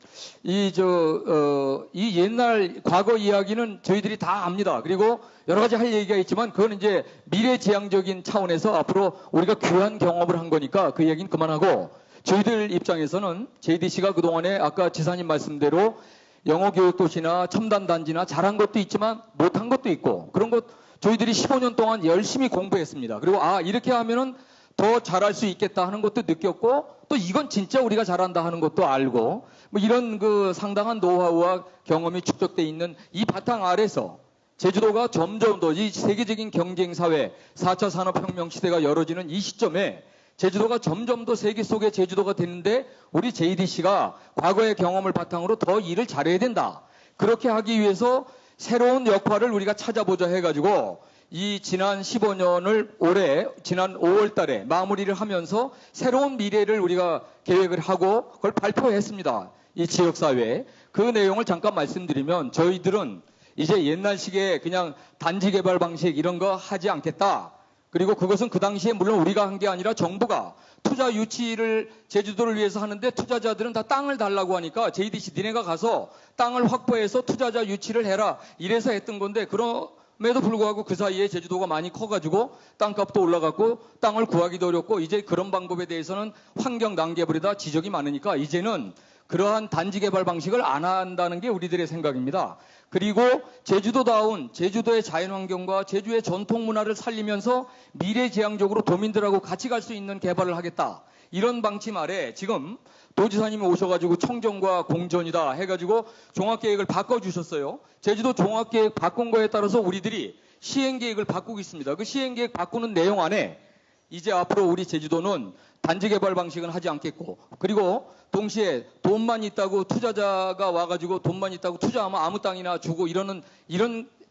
S6: 이 옛날 과거 이야기는 저희들이 다 압니다. 그리고 여러 가지 할 얘기가 있지만 그건 이제 미래지향적인 차원에서 앞으로 우리가 귀한 경험을 한 거니까 그 얘기는 그만하고 저희들 입장에서는 JDC가 그동안에 아까 지사님 말씀대로 영어 교육 도시나 첨단 단지나 잘한 것도 있지만 못한 것도 있고 그런 것 저희들이 15년 동안 열심히 공부했습니다. 그리고 이렇게 하면은 더 잘할 수 있겠다 하는 것도 느꼈고 또 이건 진짜 우리가 잘한다 하는 것도 알고 뭐 이런 그 상당한 노하우와 경험이 축적돼 있는 이 바탕 아래서 제주도가 점점 더 이 세계적인 경쟁 사회 4차 산업혁명 시대가 열어지는 이 시점에 제주도가 점점 더 세계 속의 제주도가 되는데 우리 JDC가 과거의 경험을 바탕으로 더 일을 잘해야 된다. 그렇게 하기 위해서 새로운 역할을 우리가 찾아보자 해가지고 이 지난 15년을 올해 지난 5월 달에 마무리를 하면서 새로운 미래를 우리가 계획을 하고 그걸 발표했습니다. 이 지역사회에. 그 내용을 잠깐 말씀드리면 저희들은 이제 옛날식의 그냥 단지 개발 방식 이런 거 하지 않겠다. 그리고 그것은 그 당시에 물론 우리가 한 게 아니라 정부가 투자 유치를 제주도를 위해서 하는데 투자자들은 다 땅을 달라고 하니까 JDC 니네가 가서 땅을 확보해서 투자자 유치를 해라 이래서 했던 건데 그럼에도 불구하고 그 사이에 제주도가 많이 커가지고 땅값도 올라갔고 땅을 구하기도 어렵고 이제 그런 방법에 대해서는 환경 낭개불이다 지적이 많으니까 이제는 그러한 단지 개발 방식을 안 한다는 게 우리들의 생각입니다. 그리고 제주도다운 제주도의 자연환경과 제주의 전통 문화를 살리면서 미래지향적으로 도민들하고 같이 갈 수 있는 개발을 하겠다. 이런 방침 아래 지금 도지사님이 오셔가지고 청정과 공전이다 해가지고 종합계획을 바꿔주셨어요. 제주도 종합계획 바꾼 거에 따라서 우리들이 시행계획을 바꾸고 있습니다. 그 시행계획 바꾸는 내용 안에 이제 앞으로 우리 제주도는 단지 개발 방식은 하지 않겠고 그리고 동시에 돈만 있다고 투자자가 와가지고 돈만 있다고 투자하면 아무 땅이나 주고 이런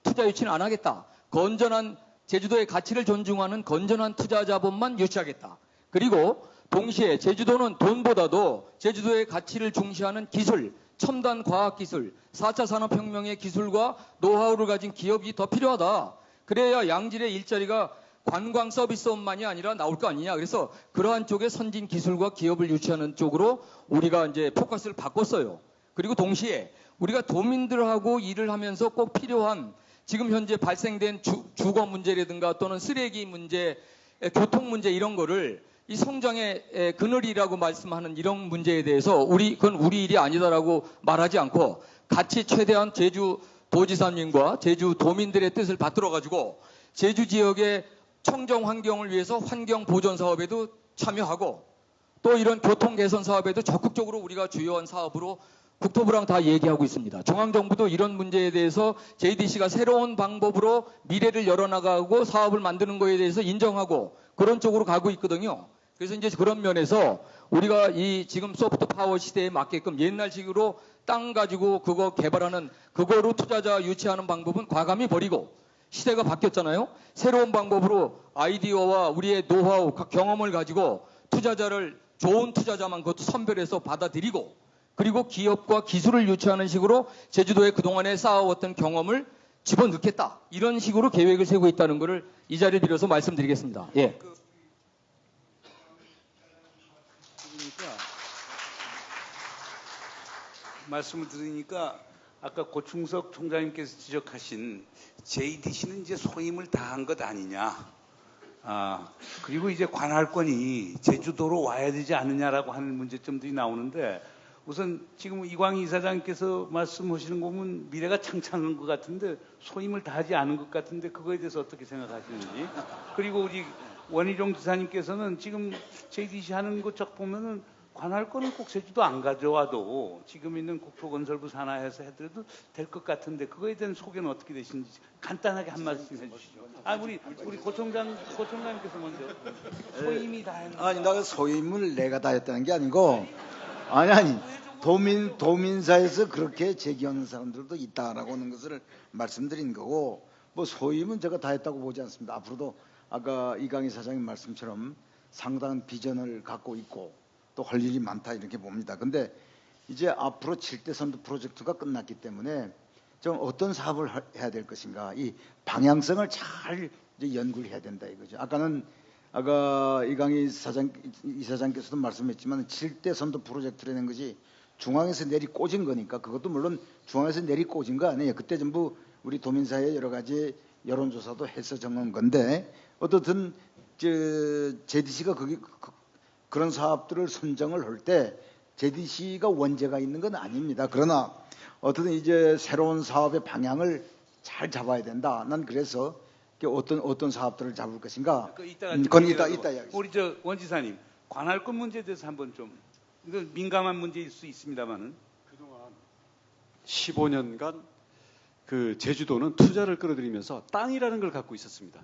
S6: 투자 유치는 안 하겠다. 건전한 제주도의 가치를 존중하는 건전한 투자 자본만 유치하겠다. 그리고 동시에 제주도는 돈보다도 제주도의 가치를 중시하는 기술, 첨단 과학기술, 4차 산업혁명의 기술과 노하우를 가진 기업이 더 필요하다. 그래야 양질의 일자리가 관광 서비스업만이 아니라 나올 거 아니냐. 그래서 그러한 쪽에 선진 기술과 기업을 유치하는 쪽으로 우리가 이제 포커스를 바꿨어요. 그리고 동시에 우리가 도민들하고 일을 하면서 꼭 필요한 지금 현재 발생된 주거 문제라든가 또는 쓰레기 문제, 교통 문제 이런 거를 이 성장의 그늘이라고 말씀하는 이런 문제에 대해서 그건 우리 일이 아니다라고 말하지 않고 같이 최대한 제주 도지사님과 제주 도민들의 뜻을 받들어 가지고 제주 지역의 청정 환경을 위해서 환경 보존 사업에도 참여하고 또 이런 교통 개선 사업에도 적극적으로 우리가 주요한 사업으로 국토부랑 다 얘기하고 있습니다. 중앙정부도 이런 문제에 대해서 JDC가 새로운 방법으로 미래를 열어나가고 사업을 만드는 거에 대해서 인정하고 그런 쪽으로 가고 있거든요. 그래서 이제 그런 면에서 우리가 이 지금 소프트 파워 시대에 맞게끔 옛날식으로 땅 가지고 그거 개발하는 그거로 투자자 유치하는 방법은 과감히 버리고 시대가 바뀌었잖아요. 새로운 방법으로 아이디어와 우리의 노하우, 경험을 가지고 투자자를 좋은 투자자만 그것도 선별해서 받아들이고 그리고 기업과 기술을 유치하는 식으로 제주도에 그동안에 쌓아왔던 경험을 집어넣겠다. 이런 식으로 계획을 세우고 있다는 것을 이 자리를 빌어서 말씀드리겠습니다. 예.
S2: 말씀을 들으니까 아까 고충석 총장님께서 지적하신 JDC는 이제 소임을 다한 것 아니냐. 그리고 이제 관할권이 제주도로 와야 되지 않느냐라고 하는 문제점들이 나오는데 우선 지금 이광희 이사장님께서 말씀하시는 거 보면 미래가 창창한 것 같은데 소임을 다하지 않은 것 같은데 그거에 대해서 어떻게 생각하시는지. 그리고 우리 원희룡 지사님께서는 지금 JDC 하는 것 쫙 보면은 관할권은 꼭 제주도 안 가져와도 지금 있는 국토건설부 산하에서 해드려도 될 것 같은데 그거에 대한 소견은 어떻게 되시는지 간단하게 한 말씀 해주시죠. 우리 고총장님께서 먼저 소임이 다 했는데.
S3: 아니 나 소임을 내가 다 했다는 게 아니고 아니 도민사에서 그렇게 제기하는 사람들도 있다라고 하는 것을 말씀드린 거고 뭐 소임은 제가 다 했다고 보지 않습니다. 앞으로도 아까 이강희 사장님 말씀처럼 상당한 비전을 갖고 있고 또 할 일이 많다 이렇게 봅니다. 근데 이제 앞으로 7대 선도 프로젝트가 끝났기 때문에 좀 어떤 사업을 해야 될 것인가 이 방향성을 잘 이제 연구를 해야 된다 이거죠. 아까 이강희 이사장께서도 말씀했지만 7대 선도 프로젝트라는 것이 중앙에서 내리 꽂은 거니까 그것도 물론 중앙에서 내리 꽂은 거 아니에요. 그때 전부 우리 도민사회 여러 가지 여론조사도 해서 정한 건데 어떻든 JDC가 그런 사업들을 선정을 할 때 JDC가 원죄가 있는 건 아닙니다. 그러나 어쨌든 이제 새로운 사업의 방향을 잘 잡아야 된다. 난 그래서 어떤 사업들을 잡을 것인가. 그건 이따 이야기하겠습니다.
S2: 우리 저 원지사님 관할권 문제에 대해서 한번 좀 이거 민감한 문제일 수 있습니다만은
S5: 그동안 15년간 그 제주도는 투자를 끌어들이면서 땅이라는 걸 갖고 있었습니다.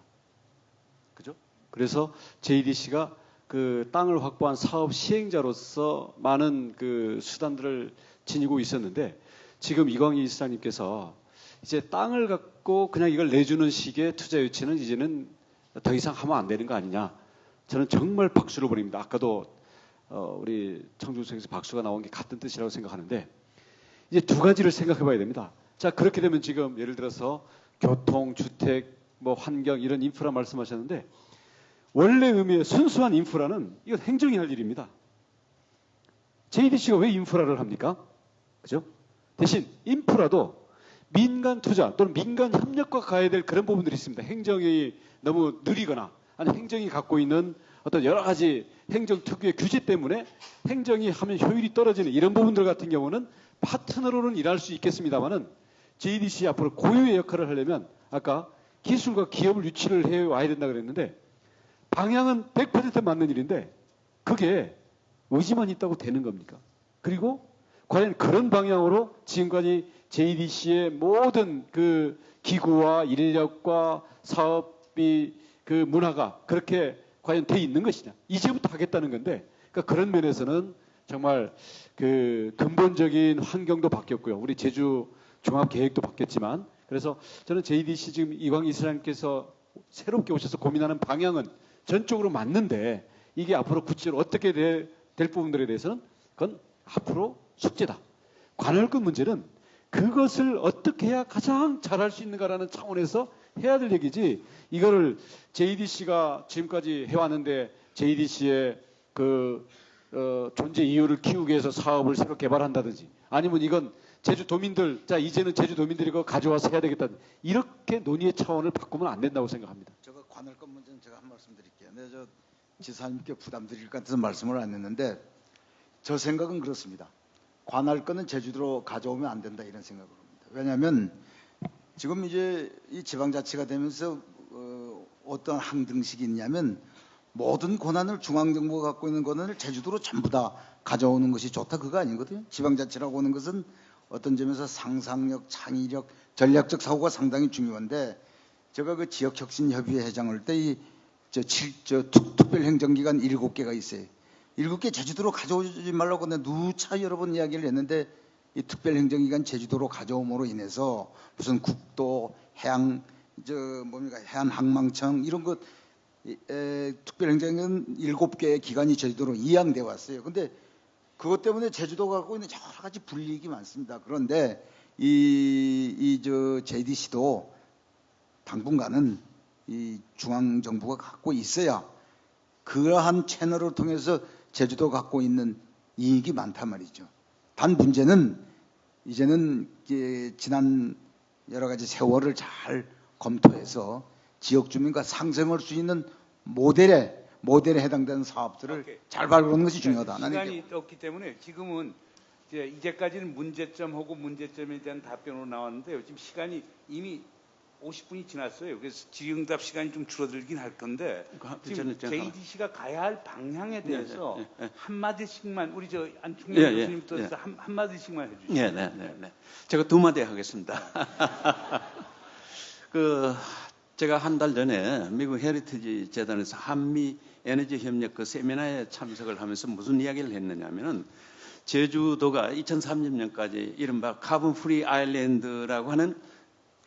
S5: 그죠? 그래서 JDC가 그 땅을 확보한 사업 시행자로서 많은 그 수단들을 지니고 있었는데 지금 이광희 이사님께서 이제 땅을 갖고 그냥 이걸 내주는 식의 투자 유치는 이제는 더 이상 하면 안 되는 거 아니냐. 저는 정말 박수를 보냅니다. 아까도 우리 청중석에서 박수가 나온 게 같은 뜻이라고 생각하는데 이제 두 가지를 생각해 봐야 됩니다. 자, 그렇게 되면 지금 예를 들어서 교통, 주택, 뭐 환경 이런 인프라 말씀하셨는데 원래 의미의 순수한 인프라는 이건 행정이 할 일입니다. JDC가 왜 인프라를 합니까? 그죠? 대신 인프라도 민간 투자 또는 민간 협력과 가야 될 그런 부분들이 있습니다. 행정이 너무 느리거나 아니 행정이 갖고 있는 어떤 여러 가지 행정 특유의 규제 때문에 행정이 하면 효율이 떨어지는 이런 부분들 같은 경우는 파트너로는 일할 수 있겠습니다만은 JDC 앞으로 고유의 역할을 하려면 아까 기술과 기업을 유치를 해 와야 된다 그랬는데 방향은 100% 맞는 일인데 그게 의지만 있다고 되는 겁니까? 그리고 과연 그런 방향으로 지금까지 JDC의 모든 그 기구와 인력과 사업이 그 문화가 그렇게 과연 돼 있는 것이냐? 이제부터 하겠다는 건데, 그러니까 그런 면에서는 정말 그 근본적인 환경도 바뀌었고요. 우리 제주 종합 계획도 바뀌었지만, 그래서 저는 JDC 지금 이광희 이사장님께서 새롭게 오셔서 고민하는 방향은 전적으로 맞는데 이게 앞으로 구체적으로 어떻게 될 부분들에 대해서는 그건 앞으로 숙제다. 관할권 문제는 그것을 어떻게 해야 가장 잘할 수 있는가라는 차원에서 해야 될 얘기지 이거를 JDC가 지금까지 해왔는데 JDC의 그 존재 이유를 키우기 위해서 사업을 새로 개발한다든지 아니면 이건 제주도민들 자 이제는 제주도민들이 그거 가져와서 해야 되겠다 이렇게 논의의 차원을 바꾸면 안 된다고 생각합니다.
S3: 제가 관할권 문제는 제가 한 말씀 드릴게요. 근데 저 지사님께 부담 드릴 것 같아서 말씀을 안 했는데 저 생각은 그렇습니다. 관할권은 제주도로 가져오면 안 된다 이런 생각을 합니다. 왜냐하면 지금 이제 이 지방자치가 되면서 어떤 항등식이 있냐면 모든 권한을 중앙정부가 갖고 있는 권한을 제주도로 전부 다 가져오는 것이 좋다 그거 아니거든요. 지방자치라고 하는 것은 어떤 점에서 상상력, 창의력, 전략적 사고가 상당히 중요한데 제가 그 지역혁신협의회 회장을 할 때 특별행정기관 7개가 있어요. 7개 제주도로 가져오지 말라고 내가 누차 여러 번 이야기를 했는데 이 특별행정기관 제주도로 가져옴으로 인해서 무슨 국도, 해양, 해안항망청 이런 것 특별행정기관 7개의 기관이 제주도로 이양돼 왔어요. 근데 그것 때문에 제주도가 갖고 있는 여러 가지 불이익이 많습니다. 그런데 JDC도 당분간은 이 중앙정부가 갖고 있어야 그러한 채널을 통해서 제주도가 갖고 있는 이익이 많단 말이죠. 단 문제는 이제는 지난 여러 가지 세월을 잘 검토해서 지역 주민과 상생할 수 있는 모델에 해당되는 사업들을 잘 발굴하는 것이 중요하다.
S2: 시간이 없기 때문에 지금은 이제까지는 문제점하고 문제점에 대한 답변으로 나왔는데요. 지금 시간이 이미 50분이 지났어요. 그래서 질의응답 시간이 좀 줄어들긴 할 건데 지금 JDC가 가야 할 방향에 대해서 한마디씩만 우리 안충년 교수님부터 해서 한마디씩만 해주시죠.
S4: 네. 제가 2마디 하겠습니다. 제가 한 달 전에 미국 헤리티지 재단에서 한미 에너지 협력 그 세미나에 참석을 하면서 무슨 이야기를 했느냐면은 제주도가 2030년까지 이른바 카본 프리 아일랜드라고 하는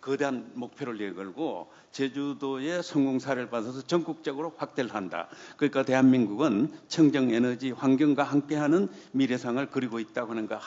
S4: 거대한 목표를 내걸고 제주도의 성공 사례를 받아서 전국적으로 확대를 한다. 그러니까 대한민국은 청정 에너지 환경과 함께하는 미래상을 그리고 있다고 하는 거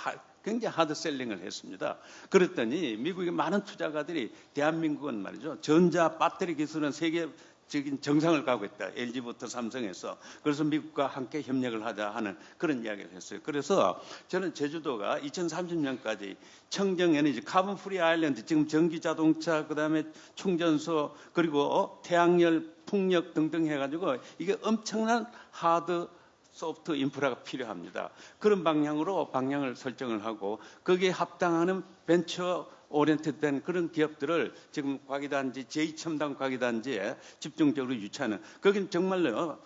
S4: 굉장히 하드셀링을 했습니다. 그랬더니 미국의 많은 투자가들이 대한민국은 말이죠. 전자 배터리 기술은 세계적인 정상을 가고 있다. LG부터 삼성에서. 그래서 미국과 함께 협력을 하자 하는 그런 이야기를 했어요. 그래서 저는 제주도가 2030년까지 청정 에너지, 카본 프리 아일랜드, 지금 전기 자동차, 그다음에 충전소, 그리고 태양열, 풍력 등등 해가지고 이게 엄청난 하드 소프트 인프라가 필요합니다. 그런 방향을 설정을 하고 거기에 합당하는 벤처 오리엔티드된 그런 기업들을 지금 과기단지 제2첨단 과기단지에 집중적으로 유치하는, 거긴 정말로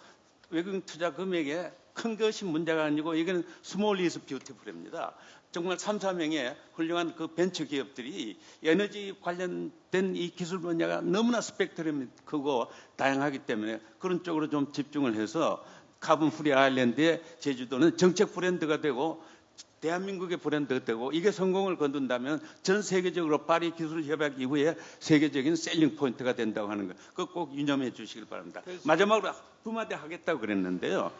S4: 외국인 투자 금액에 큰 것이 문제가 아니고 이거는 스몰 이즈 뷰티풀입니다. 정말 3, 4명의 훌륭한 그 벤처 기업들이 에너지 관련된 이 기술 분야가 너무나 스펙트럼이 크고 다양하기 때문에 그런 쪽으로 좀 집중을 해서 카본 프리 아일랜드의 제주도는 정책 브랜드가 되고 대한민국의 브랜드가 되고, 이게 성공을 거둔다면 전 세계적으로 파리 기술 협약 이후에 세계적인 셀링 포인트가 된다고 하는 거, 그거 꼭 유념해 주시길 바랍니다. 마지막으로 두 마디 하겠다고 그랬는데요.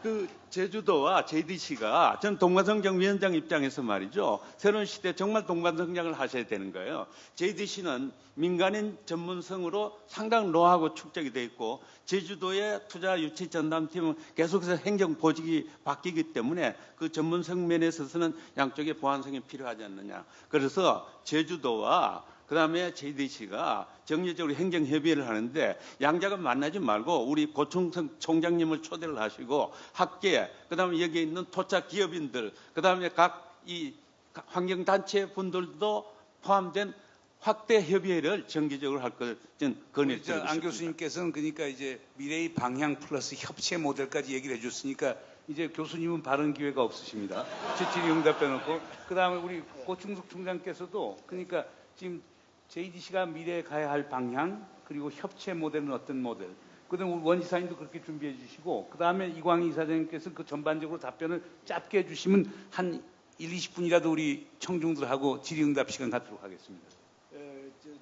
S4: 그 제주도와 JDC가 전 동반성장 위원장 입장에서 말이죠, 새로운 시대에 정말 동반성장을 하셔야 되는 거예요. JDC는 민간인 전문성으로 상당 노하우가 축적이 돼 있고, 제주도의 투자 유치 전담팀은 계속해서 행정 보직이 바뀌기 때문에 그 전문성 면에 있어서는 양쪽의 보완성이 필요하지 않느냐. 그래서 제주도와 그다음에 JDC가 정례적으로 행정협의를 하는데 양자가 만나지 말고 우리 고충성 총장님을 초대를 하시고 학계, 그다음에 여기에 있는 토착 기업인들, 그다음에 각 이 환경단체 분들도 포함된 확대 협의회를 정기적으로 할 것 저는 건의드리고 싶습니다.
S2: 안 교수님께서는 그러니까 이제 미래의 방향 플러스 협치의 모델까지 얘기를 해줬으니까 이제 교수님은 발언 기회가 없으십니다. 질의응답 빼놓고. 그다음에 우리 고충석 총장께서도 그러니까 지금 JDC가 미래에 가야 할 방향, 그리고 협치의 모델은 어떤 모델, 그다음에 우리 원 이사님도 그렇게 준비해 주시고, 그다음에 이광희 이사장님께서 그 전반적으로 답변을 짧게 해주시면 한 1, 20분이라도 우리 청중들하고 질의응답 시간 갖도록 하겠습니다.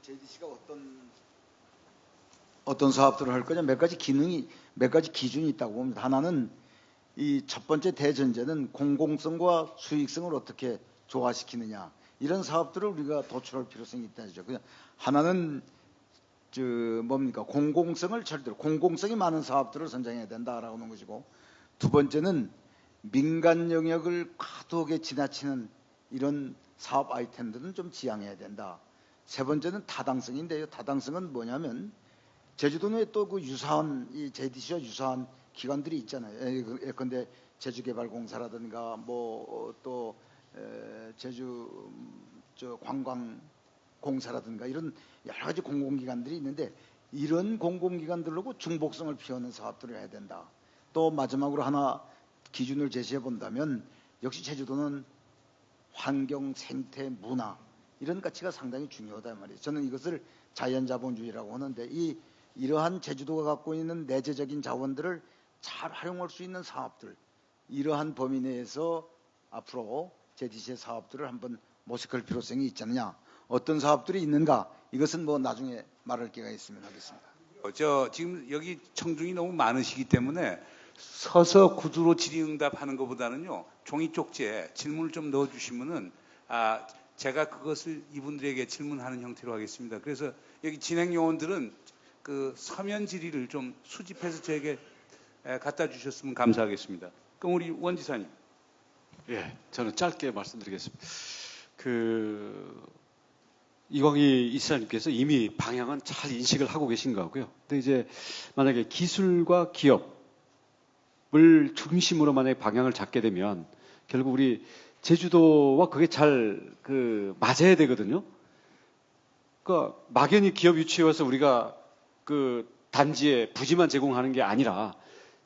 S3: JDC가 어떤 사업들을 할 거냐, 몇 가지 기준이 있다고 봅니다. 하나는 이 첫 번째 대전제는 공공성과 수익성을 어떻게 조화시키느냐, 이런 사업들을 우리가 도출할 필요성이 있다죠. 그냥 하나는 공공성을 절대로, 공공성이 많은 사업들을 선정해야 된다라고 하는 것이고, 두 번째는 민간 영역을 과도하게 지나치는 이런 사업 아이템들은 좀 지양해야 된다. 세 번째는 타당성인데요. 타당성은 뭐냐면 제주도에 또 그 유사한 이 JDC와 유사한 기관들이 있잖아요. 예컨대 제주개발공사라든가 뭐 또 제주 관광공사라든가 이런 여러 가지 공공기관들이 있는데, 이런 공공기관들하고 중복성을 피우는 사업들을 해야 된다. 또 마지막으로 하나 기준을 제시해 본다면 역시 제주도는 환경, 생태, 문화 이런 가치가 상당히 중요하단 말이에요. 저는 이것을 자연자본주의라고 하는데, 이러한 제주도가 갖고 있는 내재적인 자원들을 잘 활용할 수 있는 사업들, 이러한 범위 내에서 앞으로 JDC의 사업들을 한번 모색할 필요성이 있지 않느냐. 어떤 사업들이 있는가, 이것은 뭐 나중에 말할 기회가 있으면 하겠습니다.
S2: 지금 여기 청중이 너무 많으시기 때문에 서서 구두로 질의응답하는 것보다는요, 종이 쪽지에 질문을 좀 넣어주시면은 제가 그것을 이분들에게 질문하는 형태로 하겠습니다. 그래서 여기 진행 요원들은 그 서면 질의를 좀 수집해서 저에게 갖다 주셨으면 감사하겠습니다. 그럼 우리 원 지사님.
S5: 예, 저는 짧게 말씀드리겠습니다. 이광희 이사님께서 이미 방향은 잘 인식을 하고 계신 것 같고요. 근데 이제 만약에 기술과 기업을 중심으로 만약에 방향을 잡게 되면 결국 우리 제주도와 그게 잘 맞아야 되거든요. 그러니까 막연히 기업 유치해서 우리가 그 단지에 부지만 제공하는 게 아니라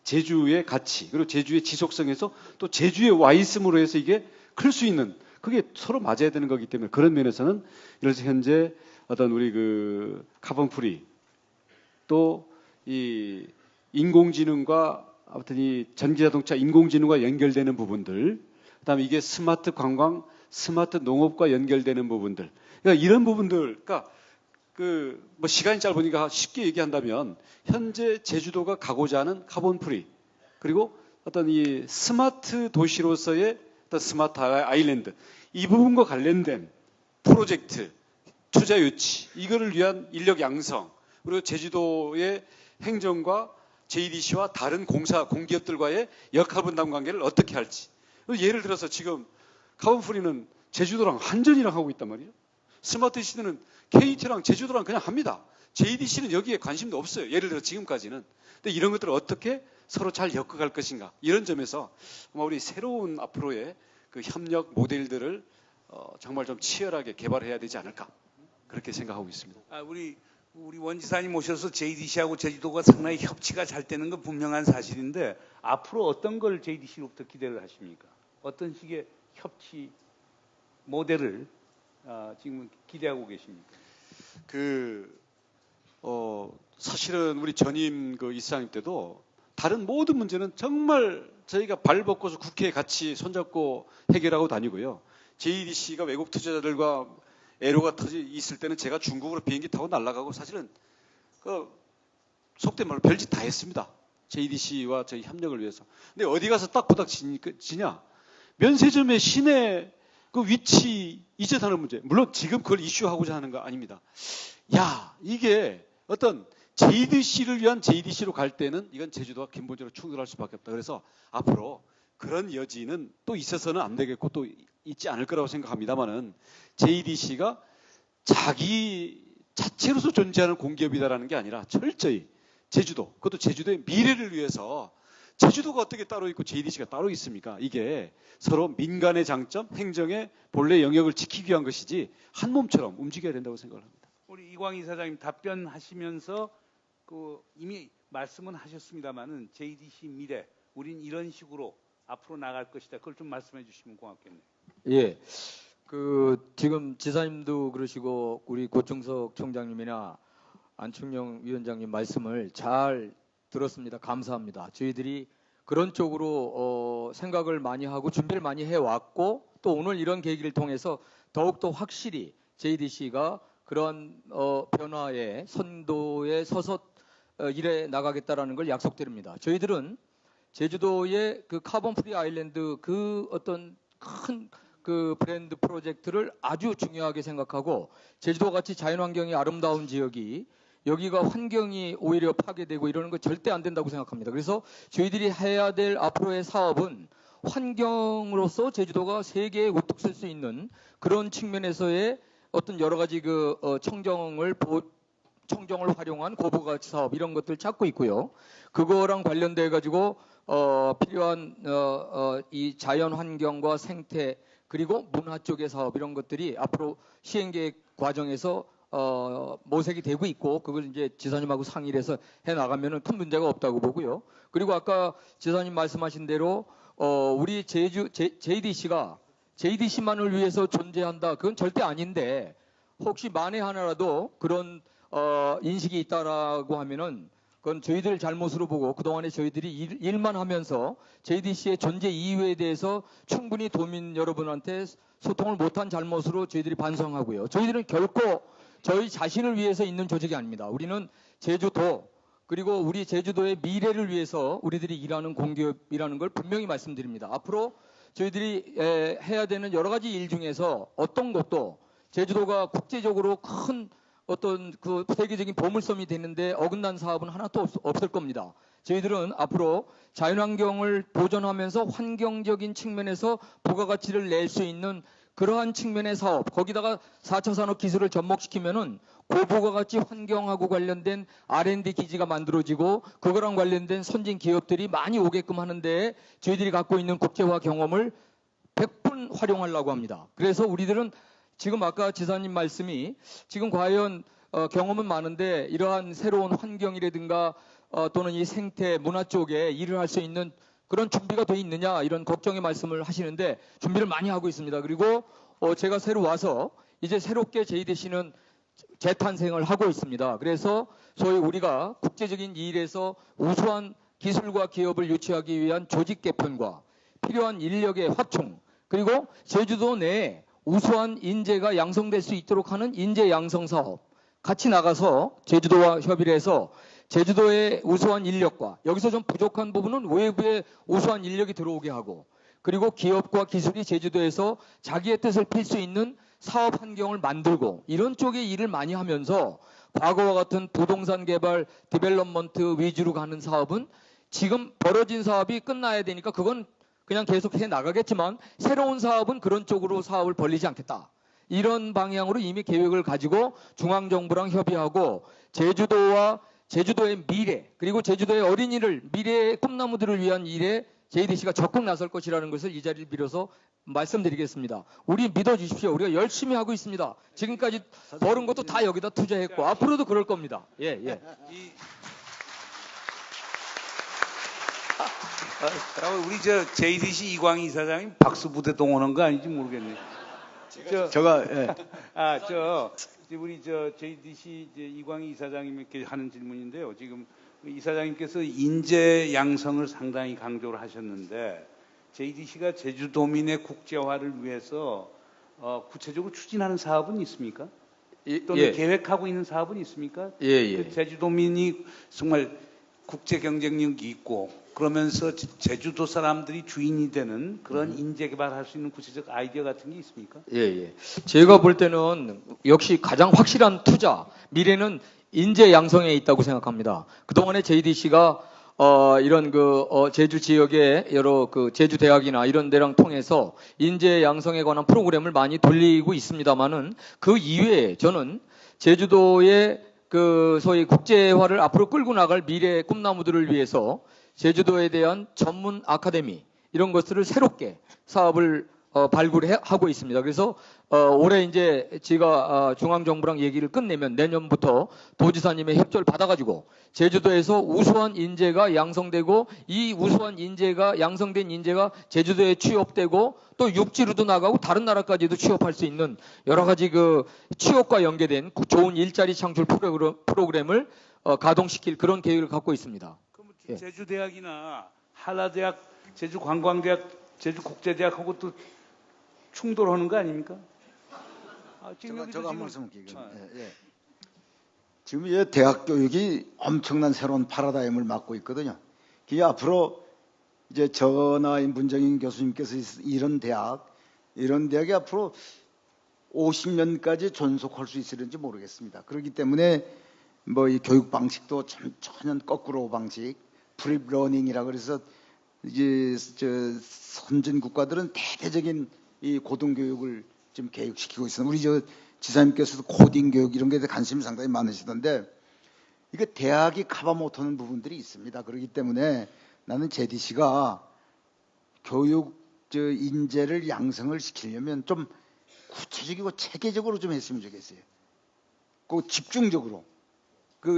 S5: 제주의 가치, 그리고 제주의 지속성에서 또 제주에 와 있음으로 해서 이게 클 수 있는, 그게 서로 맞아야 되는 거기 때문에 그런 면에서는 예를 들어서 현재 어떤 우리 카본 프리, 또 이 인공지능과 아무튼 이 전기자동차 인공지능과 연결되는 부분들, 그다음에 이게 스마트 관광, 스마트 농업과 연결되는 부분들, 그러니까 이런 부분들, 그러니까 뭐 시간이 짧으니까 쉽게 얘기한다면 현재 제주도가 가고자 하는 카본 프리, 그리고 어떤 이 스마트 도시로서의 어떤 스마트 아일랜드, 이 부분과 관련된 프로젝트, 투자 유치, 이거를 위한 인력 양성, 그리고 제주도의 행정과 JDC와 다른 공기업들과의 역할 분담 관계를 어떻게 할지. 예를 들어서 지금 카본 프리는 제주도랑 한전이랑 하고 있단 말이에요. 스마트 시티는 KT랑 제주도랑 그냥 합니다. JDC는 여기에 관심도 없어요. 예를 들어 지금까지는. 근데 이런 것들을 어떻게 서로 잘 엮어갈 것인가 이런 점에서 아마 우리 새로운 앞으로의 그 협력 모델들을 정말 좀 치열하게 개발해야 되지 않을까 그렇게 생각하고 있습니다.
S2: 우리 원지사님 오셔서 JDC하고 제주도가 상당히 협치가 잘 되는 건 분명한 사실인데 앞으로 어떤 걸 JDC로부터 기대를 하십니까? 어떤 식의 협치 모델을 지금 기대하고 계십니까?
S5: 사실은 우리 전임 그 이사님 때도 다른 모든 문제는 정말 저희가 발벗고서 국회에 같이 손잡고 해결하고 다니고요. JDC가 외국 투자자들과 애로가 있을 때는 제가 중국으로 비행기 타고 날아가고 사실은 속된 말로 별짓 다 했습니다. JDC와 저희 협력을 위해서. 근데 어디 가서 딱 부닥치냐? 면세점의 시내 그 위치 이전하는 문제. 물론 지금 그걸 이슈하고자 하는 거 아닙니다. 이게 어떤 JDC를 위한 JDC로 갈 때는 이건 제주도와 근본적으로 충돌할 수밖에 없다. 그래서 앞으로 그런 여지는 또 있어서는 안 되겠고 또 있지 않을 거라고 생각합니다만은 JDC가 자기 자체로서 존재하는 공기업이다라는 게 아니라 철저히 제주도, 그것도 제주도의 미래를 위해서 제주도가 어떻게 따로 있고 JDC가 따로 있습니까? 이게 서로 민간의 장점, 행정의 본래 영역을 지키기 위한 것이지 한 몸처럼 움직여야 된다고 생각을 합니다.
S2: 우리 이광희 사장님 답변하시면서 이미 말씀은 하셨습니다만은 JDC 미래, 우린 이런 식으로 앞으로 나갈 것이다. 그걸 좀 말씀해 주시면 고맙겠네요.
S6: 예. 지금 지사님도 그러시고 우리 고충석 총장님이나 안충영 위원장님 말씀을 잘 들었습니다. 감사합니다. 저희들이 그런 쪽으로 생각을 많이 하고 준비를 많이 해왔고 또 오늘 이런 계기를 통해서 더욱더 확실히 JDC가 그런 변화의 선도에 서서 일해 나가겠다라는 걸 약속드립니다. 저희들은 제주도의 그 카본 프리 아일랜드 그 어떤 큰 그 브랜드 프로젝트를 아주 중요하게 생각하고 제주도 같이 자연환경이 아름다운 지역이 여기가 환경이 오히려 파괴되고 이러는 거 절대 안 된다고 생각합니다. 그래서 저희들이 해야 될 앞으로의 사업은 환경으로서 제주도가 세계에 우뚝 설 수 있는 그런 측면에서의 어떤 여러 가지 청정을 활용한 고부가치 사업 이런 것들 찾고 있고요. 그거랑 관련돼 가지고 필요한 이 자연 환경과 생태 그리고 문화 쪽의 사업 이런 것들이 앞으로 시행계획 과정에서 모색이 되고 있고 그걸 이제 지사님하고 상의를 해서 해 나가면은 큰 문제가 없다고 보고요. 그리고 아까 지사님 말씀하신 대로 우리 JDC가 JDC만을 위해서 존재한다. 그건 절대 아닌데 혹시 만에 하나라도 그런 인식이 있다라고 하면은 그건 저희들 잘못으로 보고 그동안에 저희들이 일만 하면서 JDC의 존재 이유에 대해서 충분히 도민 여러분한테 소통을 못한 잘못으로 저희들이 반성하고요. 저희들은 결코 저희 자신을 위해서 있는 조직이 아닙니다. 우리는 제주도 그리고 우리 제주도의 미래를 위해서 우리들이 일하는 공기업이라는 걸 분명히 말씀드립니다. 앞으로 저희들이 해야 되는 여러 가지 일 중에서 어떤 것도 제주도가 국제적으로 큰 어떤 그 세계적인 보물섬이 되는데 어긋난 사업은 하나도 없을 겁니다. 저희들은 앞으로 자연환경을 보존하면서 환경적인 측면에서 부가가치를 낼 수 있는 그러한 측면의 사업, 거기다가 4차 산업 기술을 접목시키면은 고부가가치 환경하고 관련된 R&D 기지가 만들어지고 그거랑 관련된 선진 기업들이 많이 오게끔 하는데 저희들이 갖고 있는 국제화 경험을 100분 활용하려고 합니다. 그래서 우리들은 지금 아까 지사님 말씀이 지금 과연 경험은 많은데 이러한 새로운 환경이라든가 또는 이 생태 문화 쪽에 일을 할 수 있는 그런 준비가 돼 있느냐 이런 걱정의 말씀을 하시는데 준비를 많이 하고 있습니다. 그리고 제가 새로 와서 이제 새롭게 JDC는 재탄생을 하고 있습니다. 그래서 소위 우리가 국제적인 일에서 우수한 기술과 기업을 유치하기 위한 조직 개편과 필요한 인력의 확충 그리고 제주도 내에 우수한 인재가 양성될 수 있도록 하는 인재 양성 사업 같이 나가서 제주도와 협의를 해서 제주도의 우수한 인력과 여기서 좀 부족한 부분은 외부의 우수한 인력이 들어오게 하고 그리고 기업과 기술이 제주도에서 자기의 뜻을 필 수 있는 사업 환경을 만들고 이런 쪽의 일을 많이 하면서 과거와 같은 부동산 개발, 디벨롭먼트 위주로 가는 사업은 지금 벌어진 사업이 끝나야 되니까 그건 그냥 계속 해 나가겠지만 새로운 사업은 그런 쪽으로 사업을 벌리지 않겠다. 이런 방향으로 이미 계획을 가지고 중앙정부랑 협의하고 제주도와 제주도의 미래 그리고 제주도의 어린이를 미래의 꿈나무들을 위한 일에 JDC가 적극 나설 것이라는 것을 이 자리를 빌어서 말씀드리겠습니다. 우리 믿어주십시오. 우리가 열심히 하고 있습니다. 지금까지 벌은 것도 다 여기다 투자했고 앞으로도 그럴 겁니다. 예, 예.
S2: 우리 저 JDC 이광희 이사장님 박수 부대 동원한 거 아닌지 모르겠네. 우리 저 JDC 이광희 이사장님께 하는 질문인데요. 지금 이사장님께서 인재 양성을 상당히 강조를 하셨는데 JDC가 제주도민의 국제화를 위해서 구체적으로 추진하는 사업은 있습니까? 또는
S6: 예.
S2: 계획하고 있는 사업은 있습니까?
S6: 예, 예.
S2: 그 제주도민이 정말 국제 경쟁력이 있고 그러면서 제주도 사람들이 주인이 되는 그런 인재 개발할 수 있는 구체적 아이디어 같은 게 있습니까?
S6: 예, 예. 제가 볼 때는 역시 가장 확실한 투자, 미래는 인재 양성에 있다고 생각합니다. 그동안에 JDC가 이런 제주 지역의 여러 제주 대학이나 이런 데랑 통해서 인재 양성에 관한 프로그램을 많이 돌리고 있습니다만은 그 이외에 저는 제주도의 소위 국제화를 앞으로 끌고 나갈 미래의 꿈나무들을 위해서 제주도에 대한 전문 아카데미 이런 것들을 새롭게 사업을 발굴하고 있습니다. 그래서 올해 이제 제가 중앙정부랑 얘기를 끝내면 내년부터 도지사님의 협조를 받아가지고 제주도에서 우수한 인재가 양성되고 이 우수한 인재가 양성된 인재가 제주도에 취업되고 또 육지로도 나가고 다른 나라까지도 취업할 수 있는 여러 가지 취업과 연계된 좋은 일자리 창출 프로그램을 가동시킬 그런 계획을 갖고 있습니다.
S2: 그럼
S6: 예.
S2: 제주대학이나 한라대학, 제주관광대학, 제주국제대학하고 또 충돌하는 거 아닙니까?
S3: 제가 한 말씀 드릴게요. 예. 지금 이 대학 교육이 엄청난 새로운 파라다임을 맞고 있거든요. 그게 앞으로 이제 저나 문정인 교수님께서 이런 대학이 앞으로 50년까지 존속할 수 있을지 모르겠습니다. 그렇기 때문에 이 교육 방식도 전혀 거꾸로 방식, 프립 러닝이라 그래서 이제 선진 국가들은 대대적인 이 고등교육을 지금 계획시키고 있습니다. 우리 지사님께서도 코딩 교육 이런 거에 대해 관심이 상당히 많으시던데 이게 대학이 커버 못하는 부분들이 있습니다. 그렇기 때문에 나는 JDC가 교육 인재를 양성을 시키려면 좀 구체적이고 체계적으로 좀 했으면 좋겠어요.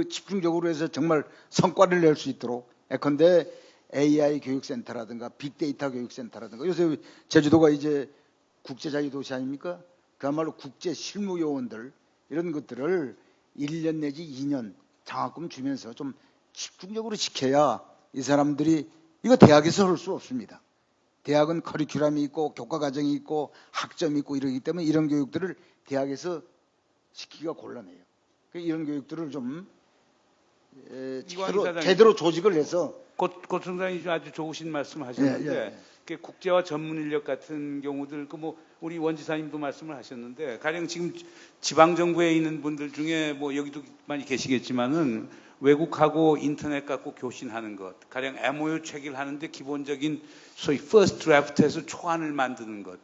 S3: 집중적으로 해서 정말 성과를 낼 수 있도록 예컨대 AI 교육센터라든가 빅데이터 교육센터라든가 요새 제주도가 이제 국제자유도시 아닙니까? 그야말로 국제 실무요원들 이런 것들을 1년 내지 2년 장학금 주면서 좀 집중적으로 시켜야 이 사람들이 이거 대학에서 할 수 없습니다. 대학은 커리큘럼이 있고 교과과정이 있고 학점이 있고 이러기 때문에 이런 교육들을 대학에서 시키기가 곤란해요. 이런 교육들을 좀 제대로 조직을 해서
S2: 고 총장이 아주 좋으신 말씀 하셨는데 국제화 전문 인력 같은 경우들 우리 원지사님도 말씀을 하셨는데 가령 지금 지방 정부에 있는 분들 중에 여기도 많이 계시겠지만은 외국하고 인터넷 갖고 교신하는 것, 가령 MOU 체결하는데 기본적인 소위 first draft에서 초안을 만드는 것,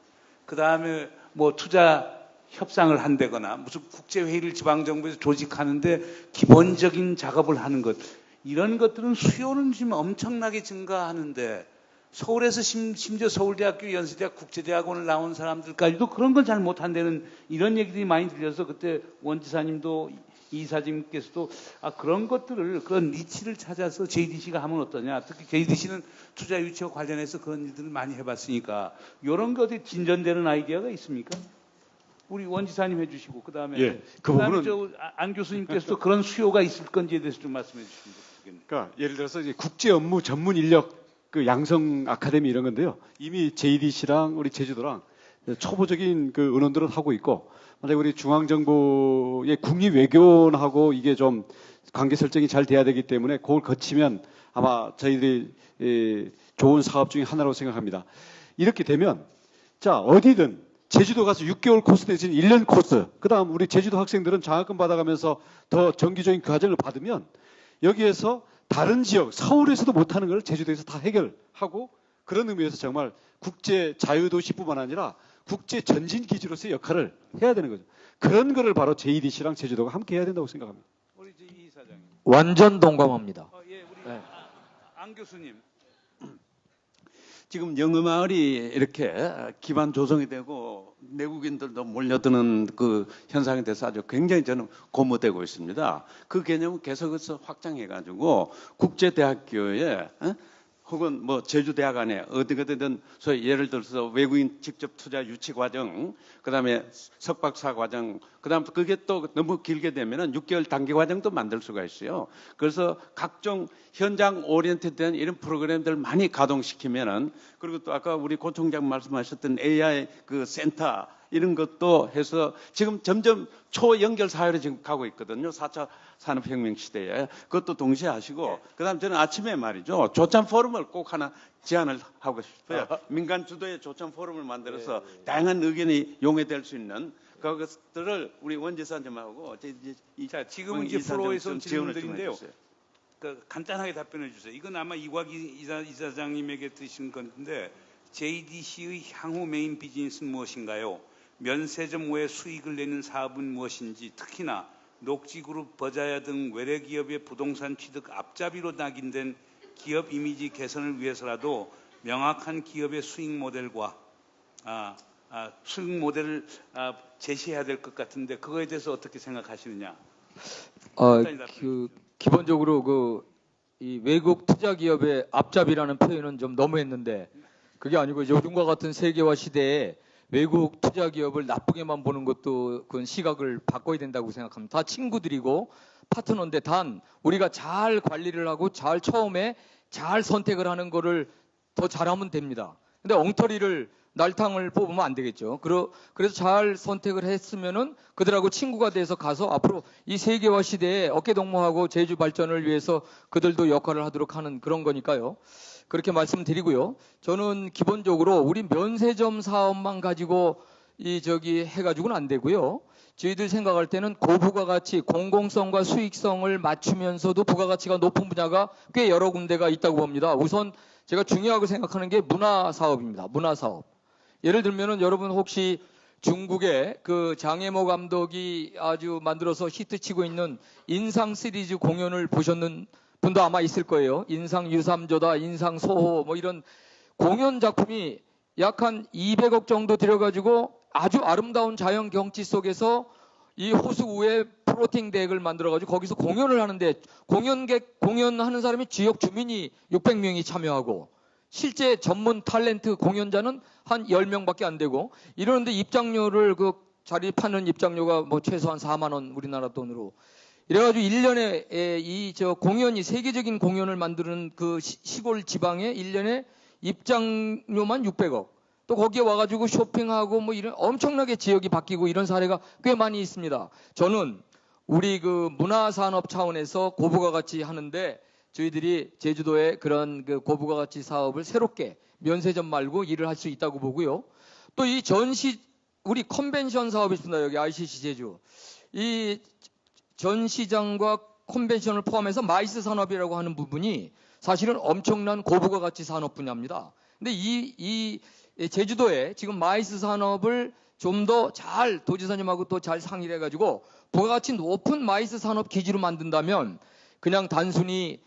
S2: 그 다음에 투자 협상을 한다거나 무슨 국제회의를 지방정부에서 조직하는데 기본적인 작업을 하는 것, 이런 것들은 수요는 지금 엄청나게 증가하는데 서울에서 심지어 서울대학교, 연세대학, 국제대학원을 나온 사람들까지도 그런 걸 잘 못한다는 이런 얘기들이 많이 들려서 그때 원지사님도 이사님께서도 그런 것들을 그런 니치를 찾아서 JDC가 하면 어떠냐. 특히 JDC는 투자 유치와 관련해서 그런 일들을 많이 해봤으니까 이런 것에 진전되는 아이디어가 있습니까? 우리 원지사님 해주시고 그다음에
S5: 그 부분은
S2: 안 교수님께서도 그런 수요가 있을 건지에 대해서 좀 말씀해 주시면 좋겠습니다.
S5: 그러니까 예를 들어서 이제 국제 업무 전문 인력 양성 아카데미 이런 건데요. 이미 JDC랑 우리 제주도랑 초보적인 의논들을 하고 있고, 만약에 우리 중앙정부의 국립외교원하고 이게 좀 관계 설정이 잘 돼야 되기 때문에 그걸 거치면 아마 저희들이 좋은 사업 중에 하나라고 생각합니다. 이렇게 되면 자 어디든 제주도 가서 6개월 코스 내지는 1년 코스, 그 다음 우리 제주도 학생들은 장학금 받아가면서 더 정기적인 과정을 받으면 여기에서 다른 지역, 서울에서도 못하는 걸 제주도에서 다 해결하고, 그런 의미에서 정말 국제 자유도시뿐만 아니라 국제 전진 기지로서의 역할을 해야 되는 거죠. 그런 거를 바로 JDC랑 제주도가 함께 해야 된다고 생각합니다.
S2: 우리 이 이사장님.
S6: 완전 동감합니다.
S2: 예, 우리
S6: 네.
S2: 안 교수님.
S4: 지금 영어마을이 이렇게 기반 조성이 되고 내국인들도 몰려드는 그 현상에 대해서 아주 굉장히 저는 고무되고 있습니다. 그 개념을 계속해서 확장해가지고 국제대학교에 혹은 뭐 제주대학 안에 어디든 소위 예를 들어서 외국인 직접 투자 유치 과정, 그다음에 석박사 과정, 그다음 그게 또 너무 길게 되면은 6개월 단기 과정도 만들 수가 있어요. 그래서 각종 현장 오리엔티드된 이런 프로그램들 많이 가동시키면은, 그리고 또 아까 우리 고 총장 말씀하셨던 AI 그 센터 이런 것도 해서 지금 점점 초연결 사회로 지금 가고 있거든요. 4차 산업혁명 시대에. 그것도 동시에 하시고, 그다음 저는 아침에 말이죠. 조찬 포럼을 꼭 하나 제안을 하고 싶어요. 민간 주도의 조찬 포럼을 만들어서 다양한 의견이 용해될 수 있는 그것들을 우리 원 지사님하고
S2: 자, 지금은 이제 프로에서 질문들인데요. 그 간단하게 답변해 주세요. 이건 아마 이광희 이사장님에게 드신 건데, JDC의 향후 메인 비즈니스는 무엇인가요? 면세점 외 수익을 내는 사업은 무엇인지, 특히나 녹지그룹, 버자야 등 외래 기업의 부동산 취득 앞잡이로 낙인된 기업 이미지 개선을 위해서라도 명확한 기업의 수익 모델과 수익 모델을 제시해야 될 것 같은데, 그거에 대해서 어떻게 생각하시느냐?
S6: 기본적으로 이 외국 투자 기업의 앞잡이라는 표현은 좀 너무했는데, 그게 아니고 요즘과 같은 세계화 시대에 외국 투자 기업을 나쁘게만 보는 것도 그건 시각을 바꿔야 된다고 생각합니다. 다 친구들이고 파트너인데, 단 우리가 잘 관리를 하고 잘 처음에 잘 선택을 하는 거를 더 잘하면 됩니다. 근데 엉터리를 날탕을 뽑으면 안 되겠죠. 그래서 잘 선택을 했으면은 그들하고 친구가 돼서 가서 앞으로 이 세계화 시대에 어깨동무하고 제주 발전을 위해서 그들도 역할을 하도록 하는 그런 거니까요. 그렇게 말씀드리고요. 저는 기본적으로 우리 면세점 사업만 가지고 해가지고는 안 되고요. 저희들 생각할 때는 고부가가치, 공공성과 수익성을 맞추면서도 부가가치가 높은 분야가 꽤 여러 군데가 있다고 봅니다. 우선 제가 중요하고 생각하는 게 문화사업입니다. 문화사업. 예를 들면은 여러분 혹시 중국의 그 장혜모 감독이 아주 만들어서 히트치고 있는 인상 시리즈 공연을 보셨는 분도 아마 있을 거예요. 인상 유삼조다, 인상 소호 뭐 이런 공연 작품이 약 한 200억 정도 들여가지고 아주 아름다운 자연 경치 속에서 이 호수 위에 플로팅 덱을 만들어가지고 거기서 공연을 하는데, 공연하는 사람이 지역 주민이 600명이 참여하고 실제 전문 탤런트 공연자는 한 10명밖에 안 되고, 이러는데 입장료를 그 자리 파는 입장료가 뭐 최소한 4만 원 우리나라 돈으로. 이래가지고 1년에 공연이 세계적인 공연을 만드는 그 시골 지방에 1년에 입장료만 600억. 또 거기에 와가지고 쇼핑하고 뭐 이런 엄청나게 지역이 바뀌고 이런 사례가 꽤 많이 있습니다. 저는 우리 그 문화산업 차원에서 고부가가치 하는데 저희들이 제주도에 그런 그 고부가가치 사업을 새롭게 면세점 말고 일을 할 수 있다고 보고요. 또 이 우리 컨벤션 사업이 있습니다. 여기 ICC 제주. 이 전시장과 컨벤션을 포함해서 마이스 산업이라고 하는 부분이 사실은 엄청난 고부가가치 산업 분야입니다. 근데 이 제주도에 지금 마이스 산업을 좀 더 잘 도지사님하고 또 잘 상의를 해가지고 부가가치 높은 마이스 산업 기지로 만든다면, 그냥 단순히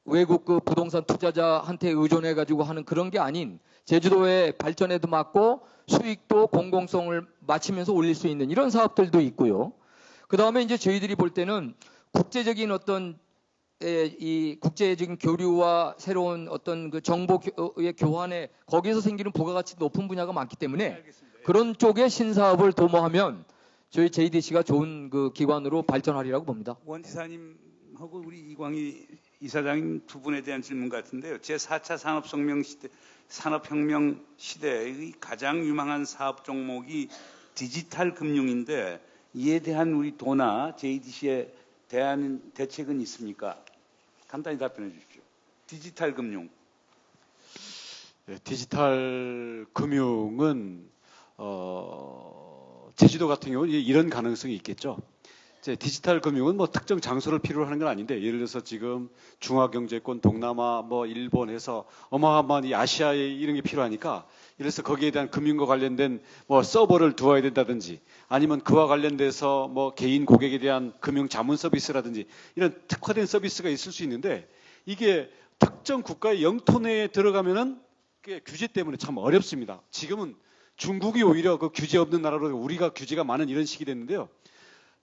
S6: 외국 그 부동산 투자자한테 의존해가지고 하는 그런 게 아닌 제주도의 발전에도 맞고 수익도 공공성을 맞추면서 올릴 수 있는 이런 사업들도 있고요. 그 다음에 이제 저희들이 볼 때는 국제적인 이 국제적인 교류와 새로운 어떤 그 정보의 교환에 거기서 생기는 부가가치 높은 분야가 많기 때문에 그런 쪽의 신사업을 도모하면 저희 JDC가 좋은 그 기관으로 발전하리라고 봅니다.
S2: 원 지사님하고 우리 이광희 이사장님 두 분에 대한 질문 같은데요. 제4차 산업혁명 시대의 가장 유망한 사업 종목이 디지털 금융인데, 이에 대한 우리 도나 JDC에 대한 대책은 있습니까? 간단히 답변해 주십시오. 디지털 금융.
S5: 네, 디지털 금융은 제주도 같은 경우는 이런 가능성이 있겠죠. 이제 디지털 금융은 뭐 특정 장소를 필요로 하는 건 아닌데, 예를 들어서 지금 중화경제권, 동남아, 뭐 일본 해서 어마어마한 이 아시아에 이런 게 필요하니까, 예를 들어서 거기에 대한 금융과 관련된 뭐 서버를 두어야 된다든지, 아니면 그와 관련돼서 뭐 개인 고객에 대한 금융 자문 서비스라든지 이런 특화된 서비스가 있을 수 있는데, 이게 특정 국가의 영토 내에 들어가면은 그게 규제 때문에 참 어렵습니다. 지금은 중국이 오히려 그 규제 없는 나라로 우리가 규제가 많은 이런 시기 됐는데요.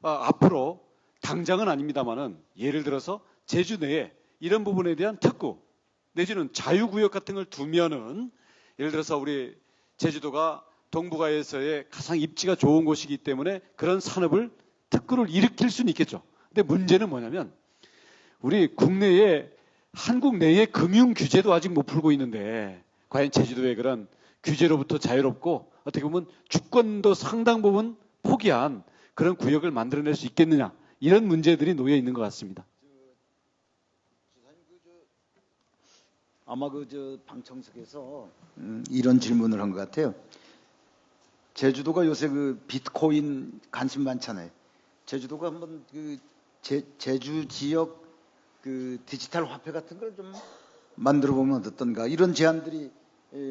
S5: 앞으로 당장은 아닙니다만은 예를 들어서 제주 내에 이런 부분에 대한 특구 내지는 자유구역 같은 걸 두면은, 예를 들어서 우리 제주도가 동북아에서의 가장 입지가 좋은 곳이기 때문에 그런 산업을 특구를 일으킬 수는 있겠죠. 근데 문제는 뭐냐면 우리 국내에 한국 내의 금융 규제도 아직 못 풀고 있는데, 과연 제주도의 그런 규제로부터 자유롭고 어떻게 보면 주권도 상당 부분 포기한 그런 구역을 만들어낼 수 있겠느냐, 이런 문제들이 놓여 있는 것 같습니다.
S3: 아마 방청석에서 이런 질문을 한 것 같아요. 제주도가 요새 그 비트코인 관심 많잖아요. 제주도가 한번 제주 지역 디지털 화폐 같은 걸 좀 만들어 보면 어떤가, 이런 제안들이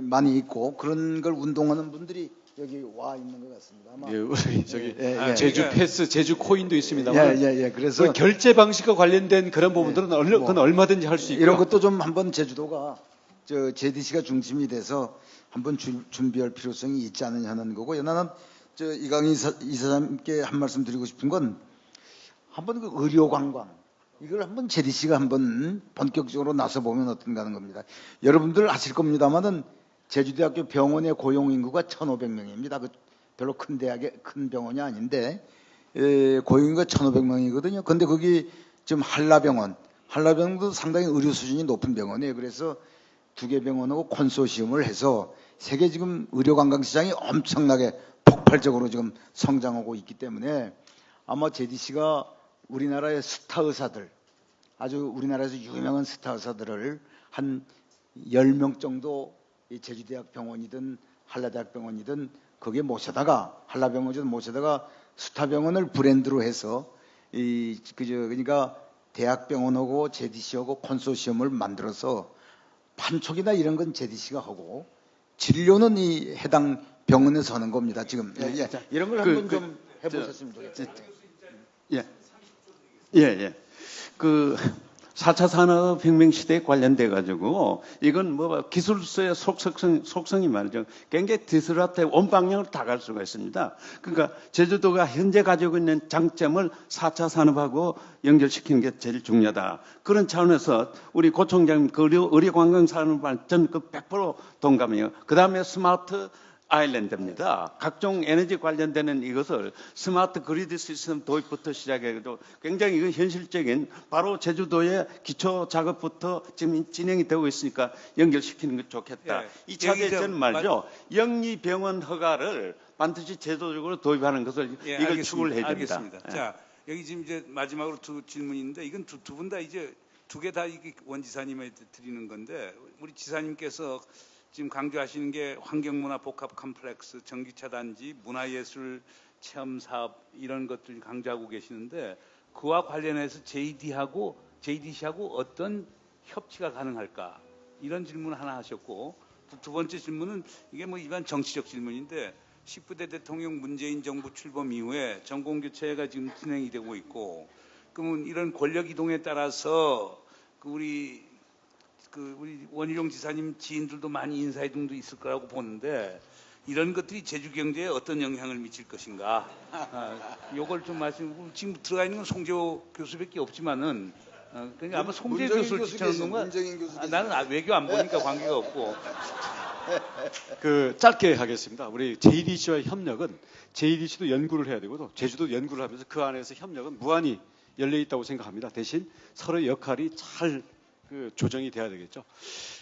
S3: 많이 있고 그런 걸 운동하는 분들이 여기 와 있는 것 같습니다. 아마
S5: 예, 우리 저기
S3: 제주
S5: 패스, 제주 코인도 있습니다만,
S3: 그래서
S5: 그 결제 방식과 관련된 그런 부분들은 그건 얼마든지 할 수 있고요.
S3: 이런 것도 좀 한번 제주도가 JDC가 중심이 돼서 한번 준비할 필요성이 있지 않느냐 하는 거고, 나는 이강희 이사장님께 한 말씀 드리고 싶은 건, 한번 그 의료 관광 이걸 한번 JDC가 한번 본격적으로 나서 보면 어떤가 하는 겁니다. 여러분들 아실 겁니다만은 제주대학교 병원의 고용 인구가 1,500명입니다. 그 별로 큰 큰 병원이 아닌데 고용 인구가 1,500명이거든요. 근데 거기 지금 한라병원도 상당히 의료 수준이 높은 병원이에요. 그래서 두 개 병원하고 콘소시엄을 해서 세계 지금 의료 관광 시장이 엄청나게 폭발적으로 지금 성장하고 있기 때문에 아마 JDC가 우리나라의 스타 의사들, 아주 우리나라에서 유명한 스타 의사들을 한 10명 정도 이 제주대학 병원이든 한라대학 병원이든 거기에 모셔다가, 한라병원이든 모셔다가 스타병원을 브랜드로 해서 그러니까 대학병원하고 JDC하고 콘소시엄을 만들어서 판촉이나 이런 건 JDC가 하고 진료는 이 해당 병원에서 하는 겁니다. 지금 이런 걸 한번 좀 해보셨으면 좋겠습니다.
S4: 그 4차 산업혁명 시대에 관련돼 가지고 이건 뭐 기술서의 속성이 말이죠. 굉장히 디스럽트의 원방향으로 다 갈 수가 있습니다. 그러니까 제주도가 현재 가지고 있는 장점을 4차 산업하고 연결시키는 게 제일 중요하다. 그런 차원에서 우리 고 총장님 그 의료관광산업 발전 그 100% 동감이에요. 그 다음에 스마트 아일랜드입니다. 각종 에너지 관련되는 이것을 스마트 그리드 시스템 도입부터 시작해도 굉장히 이건 현실적인 바로 제주도의 기초 작업부터 지금 진행이 되고 있으니까 연결시키는 게 좋겠다. 2차 대전 말이죠. 영리병원 허가를 반드시 제도적으로 도입하는 것을 이걸 추구를 해야 됩니다.
S2: 알겠습니다. 자, 여기 지금 이제 마지막으로 두 질문인데 이건 두 분 다 이제 두 개 다 원 지사님한테 드리는 건데, 우리 지사님께서 지금 강조하시는 게 환경문화 복합 컴플렉스, 전기차 단지, 문화예술 체험 사업 이런 것들 강조하고 계시는데, 그와 관련해서 JDC하고 어떤 협치가 가능할까, 이런 질문 하나 하셨고, 두 번째 질문은 이게 뭐 일반 정치적 질문인데, 19대 대통령 문재인 정부 출범 이후에 정권교체가 지금 진행이 되고 있고, 그러면 이런 권력 이동에 따라서 우리 원희룡 지사님 지인들도 많이 인사이동도 있을 거라고 보는데, 이런 것들이 제주 경제에 어떤 영향을 미칠 것인가, 요걸 좀 말씀. 지금 들어가 있는 건 송재호 교수밖에 없지만은, 그러니까 아마 송재호 교수를 지칭하는 건가? 나는 외교 안 보니까 관계가 없고.
S5: 짧게 하겠습니다. 우리 JDC와 협력은 JDC도 연구를 해야 되고 제주도 연구를 하면서 그 안에서 협력은 무한히 열려 있다고 생각합니다. 대신 서로의 역할이 잘 조정이 돼야 되겠죠.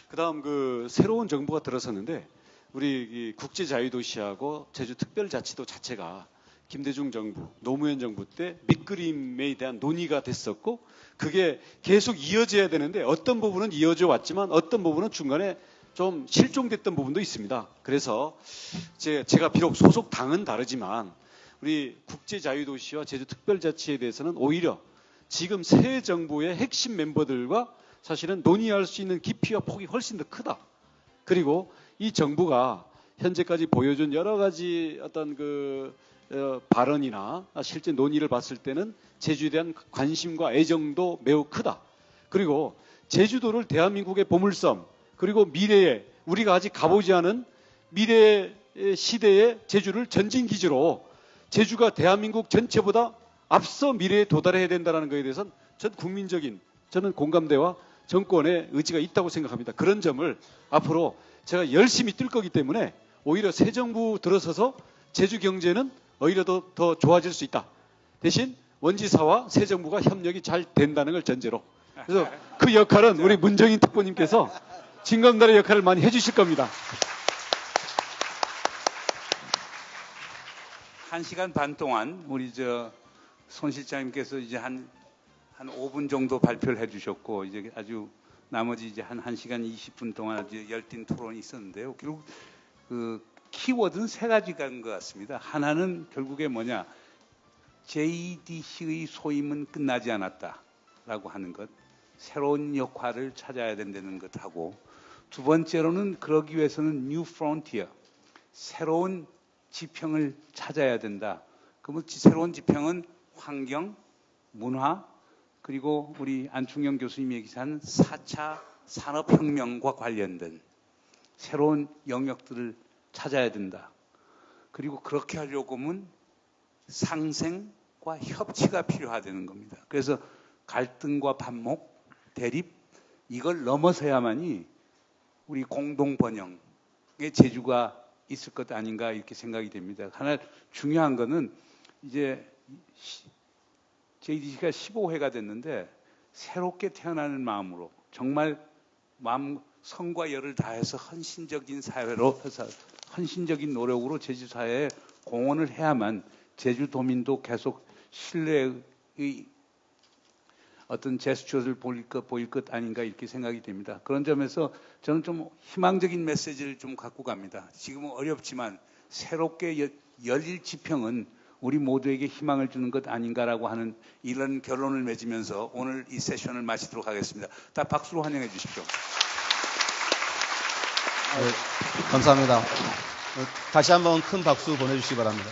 S5: 그다음 새로운 정부가 들어섰는데, 우리 국제자유도시하고 제주특별자치도 자체가 김대중 정부, 노무현 정부 때 밑그림에 대한 논의가 됐었고, 그게 계속 이어져야 되는데 어떤 부분은 이어져 왔지만 어떤 부분은 중간에 좀 실종됐던 부분도 있습니다. 그래서 제가 비록 소속 당은 다르지만 우리 국제자유도시와 제주특별자치에 대해서는 오히려 지금 새 정부의 핵심 멤버들과 사실은 논의할 수 있는 깊이와 폭이 훨씬 더 크다. 그리고 이 정부가 현재까지 보여준 여러 가지 어떤 발언이나 실제 논의를 봤을 때는 제주에 대한 관심과 애정도 매우 크다. 그리고 제주도를 대한민국의 보물섬, 그리고 미래에 우리가 아직 가보지 않은 미래 시대의 제주를 전진기지로 제주가 대한민국 전체보다 앞서 미래에 도달해야 된다는 것에 대해서는 전 국민적인 저는 공감대와 정권의 의지가 있다고 생각합니다. 그런 점을 앞으로 제가 열심히 뛸 거기 때문에 오히려 새 정부 들어서서 제주 경제는 오히려 더 좋아질 수 있다. 대신 원지사와 새 정부가 협력이 잘 된다는 걸 전제로. 그래서 그 역할은 우리 문정인 특보님께서 징검다리 역할을 많이 해주실 겁니다.
S2: 1시간 반 동안 우리 손 실장님께서 이제 한 5분 정도 발표를 해주셨고 이제 아주 나머지 이제 한 1시간 20분 동안 아주 열띤 토론이 있었는데요. 결국 그 키워드는 3가지가 것 같습니다. 하나는 결국에 뭐냐, JEDC의 소임은 끝나지 않았다라고 하는 것, 새로운 역할을 찾아야 된다는 것하고, 두 번째로는 그러기 위해서는 New Frontier, 새로운 지평을 찾아야 된다. 그러면 새로운 지평은 환경, 문화, 그리고 우리 안충영 교수님이 얘기한 4차 산업혁명과 관련된 새로운 영역들을 찾아야 된다. 그리고 그렇게 하려고 하면 상생과 협치가 필요하다는 겁니다. 그래서 갈등과 반목, 대립, 이걸 넘어서야만이 우리 공동 번영의 제주가 있을 것 아닌가 이렇게 생각이 됩니다. 하나 중요한 거는 이제 JEDC가 15회가 됐는데 새롭게 태어나는 마음으로 정말 성과 열을 다해서 헌신적인 사회로 해서 헌신적인 노력으로 제주 사회에 공헌을 해야만 제주도민도 계속 신뢰의 어떤 제스처를 보일 것 아닌가 이렇게 생각이 됩니다. 그런 점에서 저는 좀 희망적인 메시지를 좀 갖고 갑니다. 지금은 어렵지만 새롭게 열릴 지평은 우리 모두에게 희망을 주는 것 아닌가라고 하는 이런 결론을 맺으면서 오늘 이 세션을 마치도록 하겠습니다. 다 박수로 환영해 주십시오.
S1: 감사합니다. 다시 한번 큰 박수 보내주시기 바랍니다.